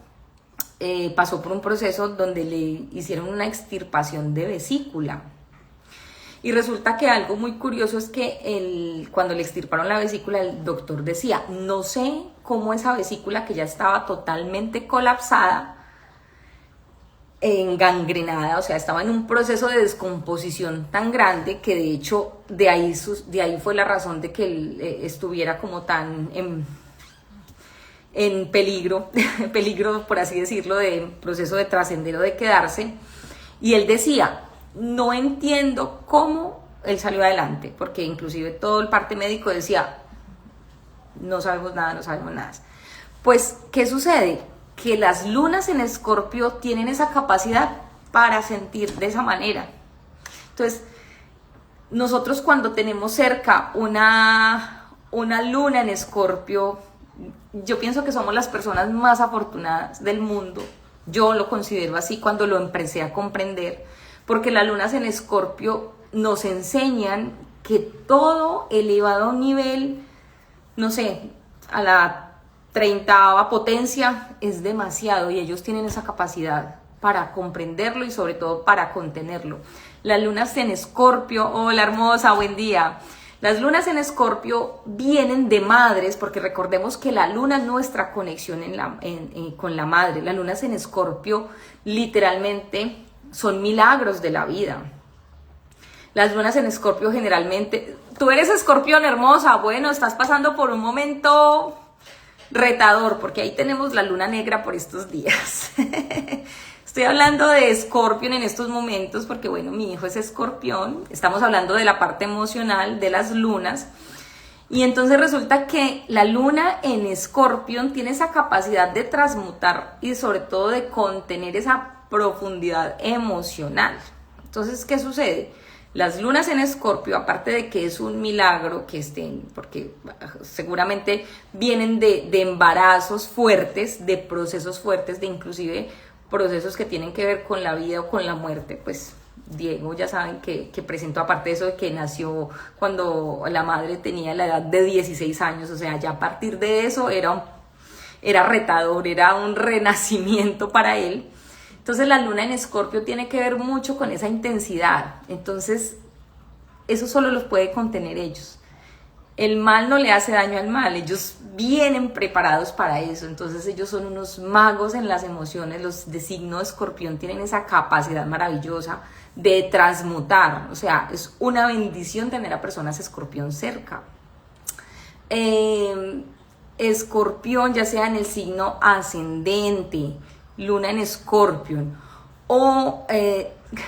pasó por un proceso donde le hicieron una extirpación de vesícula. Y resulta que algo muy curioso es que cuando le extirparon la vesícula, el doctor decía, no sé cómo esa vesícula que ya estaba totalmente colapsada, engangrenada, o sea, estaba en un proceso de descomposición tan grande que de hecho de ahí fue la razón de que él estuviera como tan en peligro, por así decirlo, de proceso de trascender o de quedarse. Y él decía, no entiendo cómo él salió adelante, porque inclusive todo el parte médico decía, no sabemos nada. Pues, ¿qué sucede? Que las lunas en Escorpio tienen esa capacidad para sentir de esa manera. Entonces, nosotros cuando tenemos cerca una luna en Escorpio, yo pienso que somos las personas más afortunadas del mundo. Yo lo considero así cuando lo empecé a comprender, porque las lunas en Escorpio nos enseñan que todo elevado a un nivel, no sé, a la 30ª potencia es demasiado, y ellos tienen esa capacidad para comprenderlo y sobre todo para contenerlo. Las lunas en Escorpio, hola hermosa, buen día. Las lunas en Escorpio vienen de madres, porque recordemos que la luna es nuestra conexión con la madre. Las lunas en Escorpio literalmente son milagros de la vida. Las lunas en Escorpio generalmente, tú eres Escorpión hermosa, bueno, estás pasando por un momento retador, porque ahí tenemos la luna negra por estos días. Estoy hablando de Escorpión en estos momentos porque, bueno, mi hijo es Escorpión. Estamos hablando de la parte emocional de las lunas. Y entonces resulta que la luna en Escorpión tiene esa capacidad de transmutar y sobre todo de contener esa profundidad emocional. Entonces, ¿qué sucede? Las lunas en Escorpio, aparte de que es un milagro que estén, porque seguramente vienen de embarazos fuertes, de procesos fuertes, de inclusive procesos que tienen que ver con la vida o con la muerte. Pues Diego, ya saben que presentó, aparte de eso de que nació cuando la madre tenía la edad de 16 años, o sea, ya a partir de eso era retador, era un renacimiento para él. Entonces la luna en Escorpio tiene que ver mucho con esa intensidad. Entonces eso solo los puede contener ellos. El mal no le hace daño al mal, ellos vienen preparados para eso. Entonces ellos son unos magos en las emociones. Los de signo de Escorpión tienen esa capacidad maravillosa de transmutar. O sea, es una bendición tener a personas Escorpión cerca. Escorpión, ya sea en el signo ascendente, luna en Escorpión, o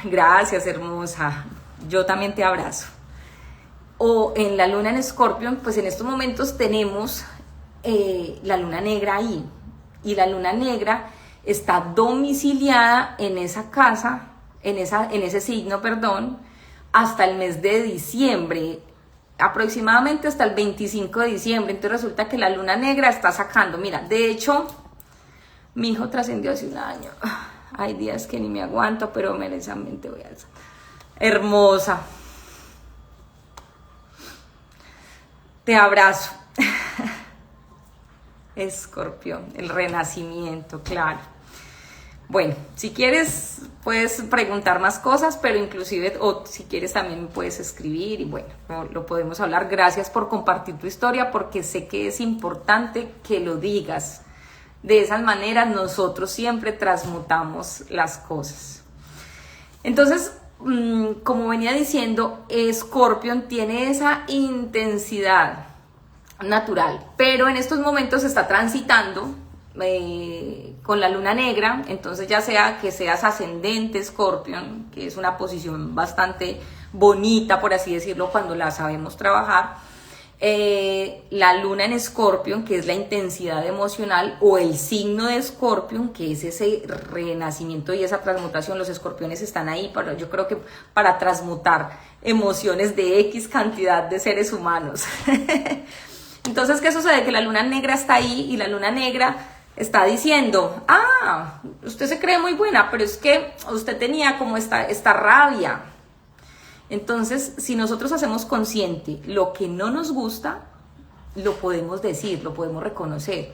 gracias hermosa, yo también te abrazo, o en la luna en Escorpión, pues en estos momentos tenemos la luna negra ahí, y la luna negra está domiciliada en esa casa, en ese signo, perdón, hasta el mes de diciembre, aproximadamente hasta el 25 de diciembre. Entonces resulta que la luna negra está sacando, mira, de hecho, mi hijo trascendió hace un año. Hay días que ni me aguanto, pero merezamente voy a... Hermosa. Te abrazo. Escorpión, el renacimiento, claro. Bueno, si quieres puedes preguntar más cosas, pero inclusive, o si quieres también me puedes escribir y bueno, lo podemos hablar. Gracias por compartir tu historia, porque sé que es importante que lo digas. De esas maneras nosotros siempre transmutamos las cosas. Entonces, como venía diciendo, Escorpión tiene esa intensidad natural, pero en estos momentos está transitando con la luna negra, entonces ya sea que seas ascendente Escorpión, que es una posición bastante bonita, por así decirlo, cuando la sabemos trabajar, la luna en Escorpión, que es la intensidad emocional, o el signo de Escorpión, que es ese renacimiento y esa transmutación. Los escorpiones están ahí, yo creo que para transmutar emociones de X cantidad de seres humanos. Entonces, ¿qué sucede? Que la luna negra está ahí y la luna negra está diciendo, usted se cree muy buena, pero es que usted tenía como esta rabia. Entonces, si nosotros hacemos consciente lo que no nos gusta, lo podemos decir, lo podemos reconocer.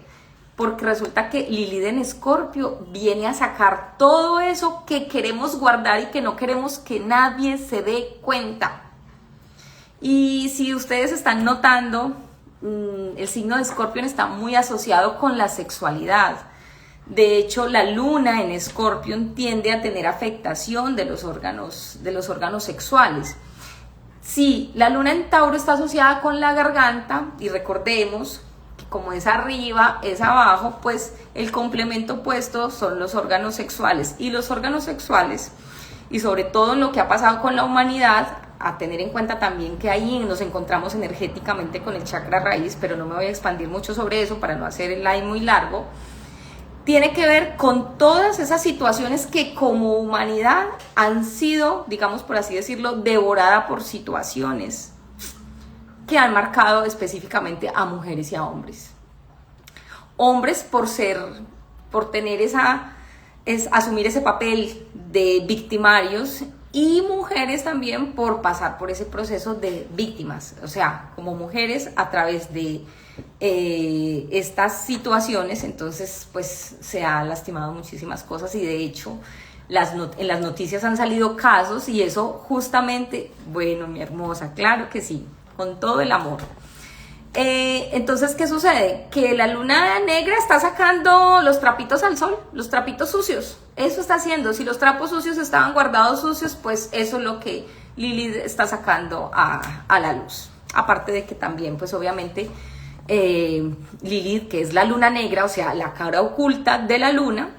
Porque resulta que Lilith en Escorpio viene a sacar todo eso que queremos guardar y que no queremos que nadie se dé cuenta. Y si ustedes están notando, el signo de Escorpio está muy asociado con la sexualidad. De hecho, la luna en Escorpio tiende a tener afectación de los órganos sexuales. Sí, la luna en Tauro está asociada con la garganta, y recordemos que como es arriba, es abajo, pues el complemento opuesto son los órganos sexuales. Y los órganos sexuales, y sobre todo en lo que ha pasado con la humanidad, a tener en cuenta también que ahí nos encontramos energéticamente con el chakra raíz, pero no me voy a expandir mucho sobre eso para no hacer el live muy largo, tiene que ver con todas esas situaciones que como humanidad han sido, digamos por así decirlo, devorada por situaciones que han marcado específicamente a mujeres y a hombres. Hombres por tener asumir ese papel de victimarios, y mujeres también por pasar por ese proceso de víctimas. O sea, como mujeres a través de estas situaciones, entonces pues se ha lastimado muchísimas cosas, y de hecho en las noticias han salido casos, y eso justamente, bueno, mi hermosa, claro que sí, con todo el amor. Entonces, ¿qué sucede? Que la luna negra está sacando los trapitos al sol, los trapitos sucios. Eso está haciendo. Si los trapos sucios estaban guardados sucios, pues eso es lo que Lilith está sacando a la luz. Aparte de que también, pues obviamente, Lilith, que es la luna negra, o sea, la cara oculta de la luna,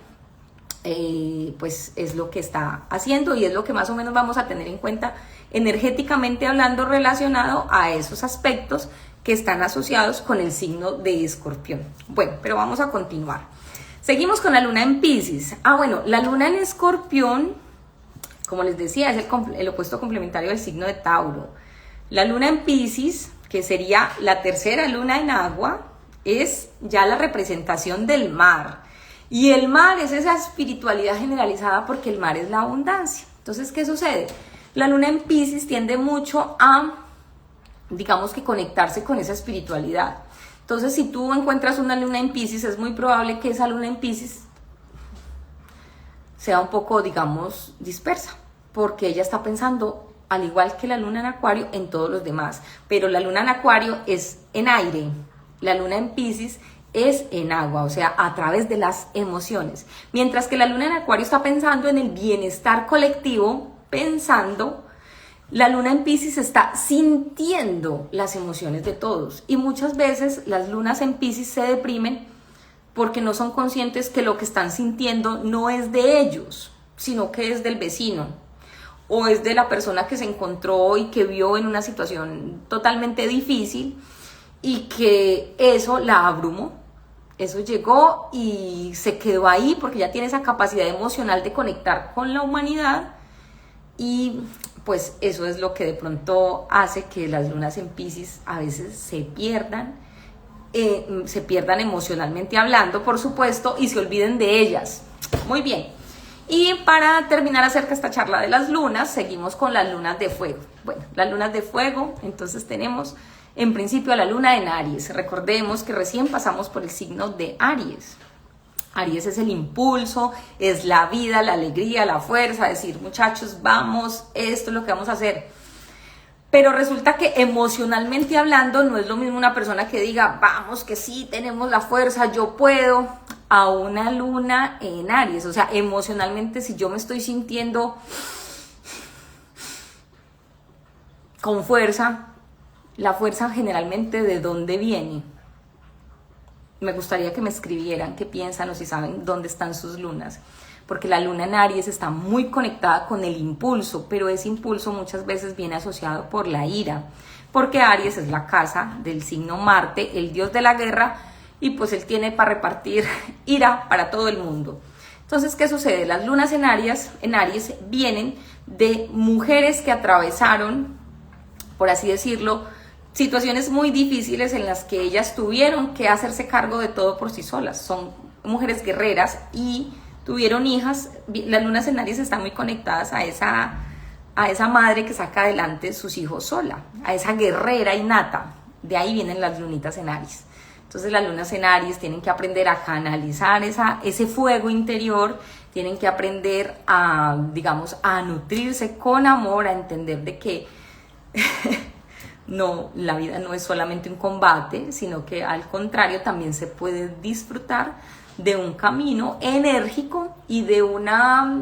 pues es lo que está haciendo, y es lo que más o menos vamos a tener en cuenta energéticamente hablando, relacionado a esos aspectos que están asociados con el signo de Escorpión. Bueno, pero vamos a continuar. Seguimos con la luna en Piscis. Bueno, la luna en Escorpión, como les decía, es el opuesto complementario del signo de Tauro. La luna en Piscis, que sería la tercera luna en agua, es ya la representación del mar. Y el mar es esa espiritualidad generalizada, porque el mar es la abundancia. Entonces, ¿qué sucede? La luna en Piscis tiende mucho a, digamos que, conectarse con esa espiritualidad. Entonces, si tú encuentras una luna en Piscis, es muy probable que esa luna en Piscis sea un poco, digamos, dispersa, porque ella está pensando, al igual que la luna en Acuario, en todos los demás. Pero la luna en Acuario es en aire, la luna en Piscis es en agua, o sea, a través de las emociones. Mientras que la luna en Acuario está pensando en el bienestar colectivo, la luna en Piscis está sintiendo las emociones de todos, y muchas veces las lunas en Piscis se deprimen porque no son conscientes que lo que están sintiendo no es de ellos, sino que es del vecino, o es de la persona que se encontró y que vio en una situación totalmente difícil, y que eso la abrumó. Eso llegó y se quedó ahí porque ya tiene esa capacidad emocional de conectar con la humanidad, y pues eso es lo que de pronto hace que las lunas en Piscis a veces se pierdan emocionalmente hablando, por supuesto, y se olviden de ellas. Muy bien. Y para terminar acerca de esta charla de las lunas, seguimos con las lunas de fuego. Bueno, las lunas de fuego, entonces tenemos en principio a la luna en Aries. Recordemos que recién pasamos por el signo de Aries. Aries es el impulso, es la vida, la alegría, la fuerza, decir, muchachos, vamos, esto es lo que vamos a hacer. Pero resulta que emocionalmente hablando no es lo mismo una persona que diga, vamos, que sí, tenemos la fuerza, yo puedo, a una luna en Aries. O sea, emocionalmente, si yo me estoy sintiendo con fuerza. La fuerza generalmente, ¿de dónde viene? Me gustaría que me escribieran qué piensan o si saben dónde están sus lunas, porque la luna en Aries está muy conectada con el impulso, pero ese impulso muchas veces viene asociado por la ira, porque Aries es la casa del signo Marte, el dios de la guerra, y pues él tiene para repartir ira para todo el mundo. Entonces, ¿qué sucede? Las lunas en Aries vienen de mujeres que atravesaron, por así decirlo, situaciones muy difíciles en las que ellas tuvieron que hacerse cargo de todo por sí solas. Son mujeres guerreras y tuvieron hijas. Las lunas en Aries están muy conectadas a esa madre que saca adelante sus hijos sola, a esa guerrera innata. De ahí vienen las lunitas en Aries. Entonces las lunas en Aries tienen que aprender a canalizar ese fuego interior, tienen que aprender a, digamos, a nutrirse con amor, a entender de que no, la vida no es solamente un combate, sino que al contrario también se puede disfrutar de un camino enérgico y de una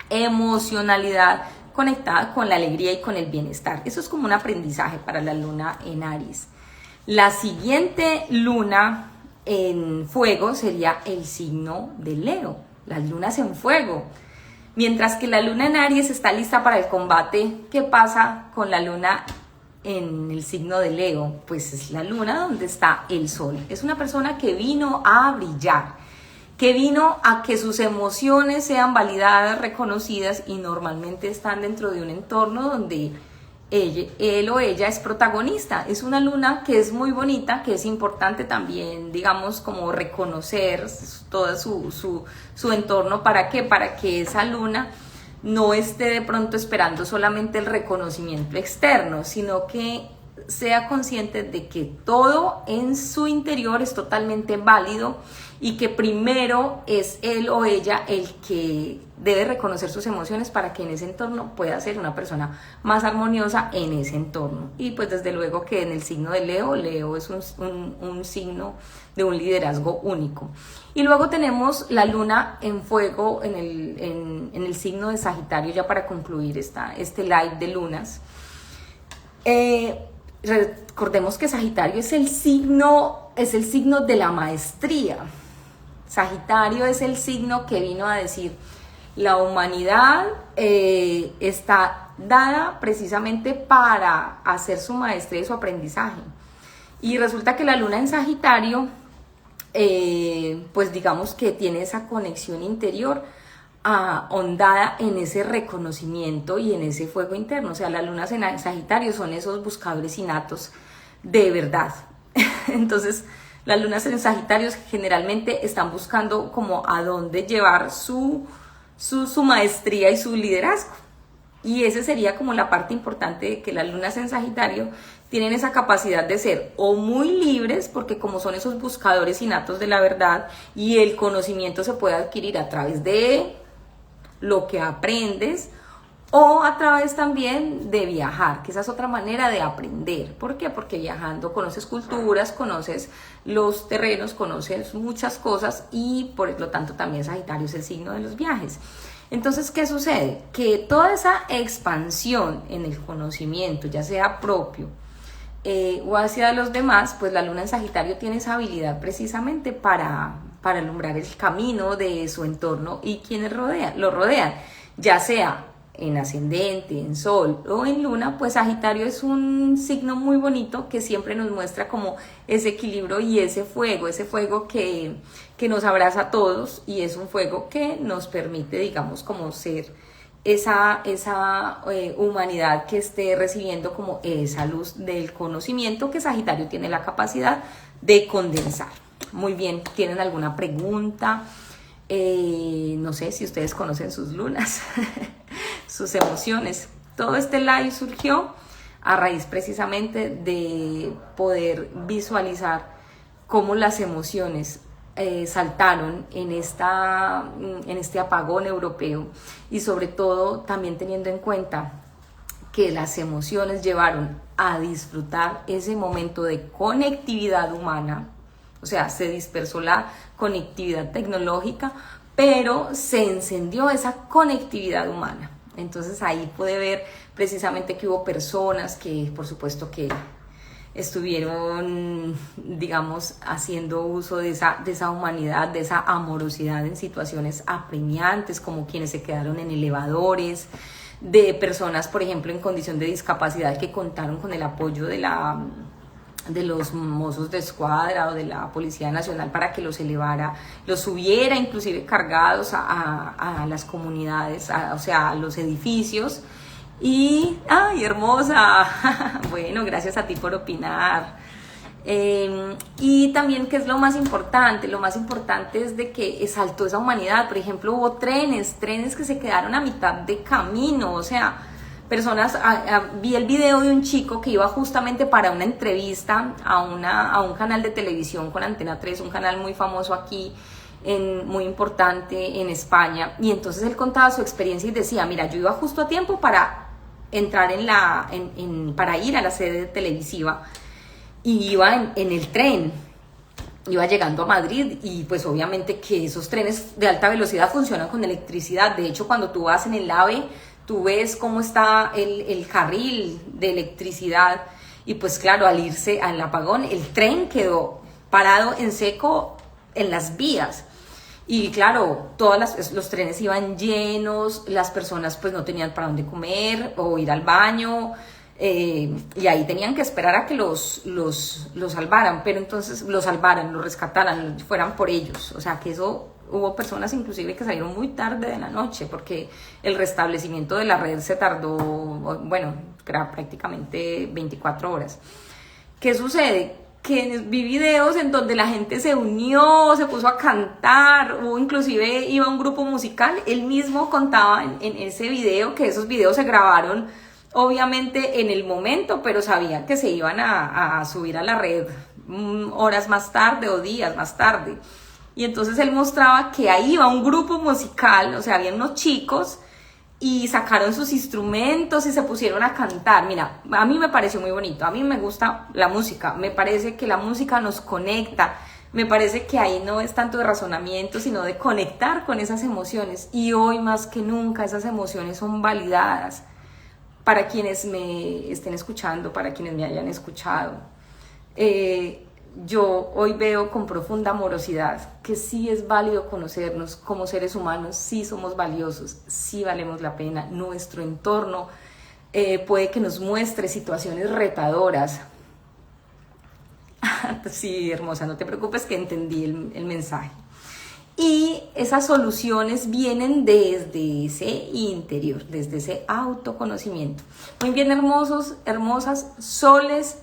emocionalidad conectada con la alegría y con el bienestar. Eso es como un aprendizaje para la luna en Aries. La siguiente luna en fuego sería el signo de Leo, las lunas en fuego. Mientras que la luna en Aries está lista para el combate, ¿qué pasa con la luna en el signo de Leo? Pues es la luna donde está el sol. Es una persona que vino a brillar, que vino a que sus emociones sean validadas, reconocidas, y normalmente están dentro de un entorno donde él o ella es protagonista. Es una luna que es muy bonita, que es importante también, digamos, como reconocer todo su entorno. ¿Para qué? Para que esa luna no esté de pronto esperando solamente el reconocimiento externo, sino que sea consciente de que todo en su interior es totalmente válido y que primero es él o ella el que debe reconocer sus emociones para que en ese entorno pueda ser una persona más armoniosa en ese entorno. Y pues desde luego que en el signo de Leo es un signo de un liderazgo único. Y luego tenemos la luna en fuego en el signo de Sagitario, ya para concluir este live de lunas. Recordemos que Sagitario es el signo de la maestría. Sagitario es el signo que vino a decir: la humanidad está dada precisamente para hacer su maestría y su aprendizaje. Y resulta que la luna en Sagitario, pues digamos que tiene esa conexión interior ahondada en ese reconocimiento y en ese fuego interno. O sea, las lunas en Sagitario son esos buscadores innatos de verdad. Entonces, las lunas en Sagitario generalmente están buscando como a dónde llevar su maestría y su liderazgo. Y esa sería como la parte importante, de que las lunas en Sagitario tienen esa capacidad de ser o muy libres, porque como son esos buscadores innatos de la verdad, y el conocimiento se puede adquirir a través de lo que aprendes, o a través también de viajar, que esa es otra manera de aprender. ¿Por qué? Porque viajando conoces culturas, conoces los terrenos, conoces muchas cosas, y por lo tanto también Sagitario es el signo de los viajes. Entonces, ¿qué sucede? Que toda esa expansión en el conocimiento, ya sea propio o hacia los demás, pues la luna en Sagitario tiene esa habilidad precisamente para alumbrar el camino de su entorno y quienes lo rodean, ya sea en ascendente, en sol o en luna. Pues Sagitario es un signo muy bonito que siempre nos muestra como ese equilibrio y ese fuego que nos abraza a todos, y es un fuego que nos permite, digamos, como ser esa humanidad que esté recibiendo como esa luz del conocimiento que Sagitario tiene la capacidad de condensar. Muy bien, ¿tienen alguna pregunta? No sé si ustedes conocen sus lunas, sus emociones. Todo este live surgió a raíz precisamente de poder visualizar cómo las emociones saltaron en este apagón europeo, y sobre todo también teniendo en cuenta que las emociones llevaron a disfrutar ese momento de conectividad humana. O sea, se dispersó la conectividad tecnológica, pero se encendió esa conectividad humana. Entonces ahí pude ver precisamente que hubo personas que, por supuesto, que estuvieron, digamos, haciendo uso de esa humanidad, de esa amorosidad en situaciones apremiantes, como quienes se quedaron en elevadores, de personas, por ejemplo, en condición de discapacidad que contaron con el apoyo de los mozos de escuadra o de la Policía Nacional para que los elevara, los subiera inclusive cargados a las comunidades, o sea, a los edificios. Y, ¡ay, hermosa! Bueno, gracias a ti por opinar. Y también, ¿qué es lo más importante? Lo más importante es de que exaltó esa humanidad. Por ejemplo, hubo trenes que se quedaron a mitad de camino, o sea, personas, vi el video de un chico que iba justamente para una entrevista a un canal de televisión con Antena 3, un canal muy famoso aquí, muy importante en España, y entonces él contaba su experiencia y decía, mira, yo iba justo a tiempo para entrar para ir a la sede televisiva, y iba en el tren, iba llegando a Madrid, y pues obviamente que esos trenes de alta velocidad funcionan con electricidad. De hecho, cuando tú vas en el AVE, tú ves cómo está el carril de electricidad, y pues claro, al irse al apagón, el tren quedó parado en seco en las vías. Y claro, los trenes iban llenos, las personas pues no tenían para dónde comer o ir al baño, y ahí tenían que esperar a que los salvaran, pero entonces los rescataran, fueran por ellos. O sea que eso, hubo personas inclusive que salieron muy tarde de la noche porque el restablecimiento de la red se tardó, bueno, era prácticamente 24 horas. ¿Qué sucede? Que vi videos en donde la gente se unió, se puso a cantar, o inclusive iba un grupo musical. Él mismo contaba en ese video que esos videos se grabaron obviamente en el momento, pero sabían que se iban a subir a la red horas más tarde o días más tarde. Y entonces él mostraba que ahí iba un grupo musical, o sea, había unos chicos y sacaron sus instrumentos y se pusieron a cantar. Mira, a mí me pareció muy bonito, a mí me gusta la música, me parece que la música nos conecta, me parece que ahí no es tanto de razonamiento, sino de conectar con esas emociones, y hoy más que nunca esas emociones son validadas. Para quienes me estén escuchando, para quienes me hayan escuchado, yo hoy veo con profunda amorosidad que sí es válido conocernos como seres humanos, sí somos valiosos, sí valemos la pena. Nuestro entorno puede que nos muestre situaciones retadoras. Sí, hermosa, no te preocupes que entendí el mensaje. Y esas soluciones vienen desde ese interior, desde ese autoconocimiento. Muy bien, hermosos, hermosas, soles,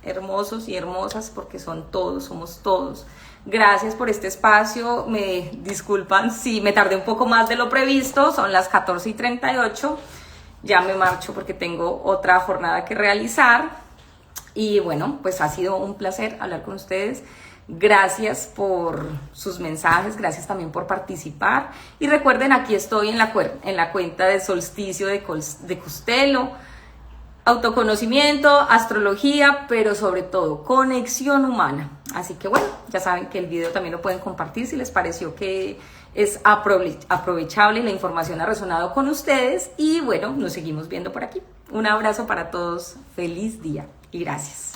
hermosos y hermosas, porque son todos, somos todos. Gracias por este espacio. Me disculpan si me tardé un poco más de lo previsto, son las 14:38. Ya me marcho porque tengo otra jornada que realizar. Y bueno, pues ha sido un placer hablar con ustedes. Gracias por sus mensajes, gracias también por participar. Y recuerden, aquí estoy en la cuenta de Solsticio de Costelo. Autoconocimiento, astrología, pero sobre todo conexión humana. Así que bueno, ya saben que el video también lo pueden compartir si les pareció que es aprovechable y la información ha resonado con ustedes. Y bueno, nos seguimos viendo por aquí. Un abrazo para todos, feliz día y gracias.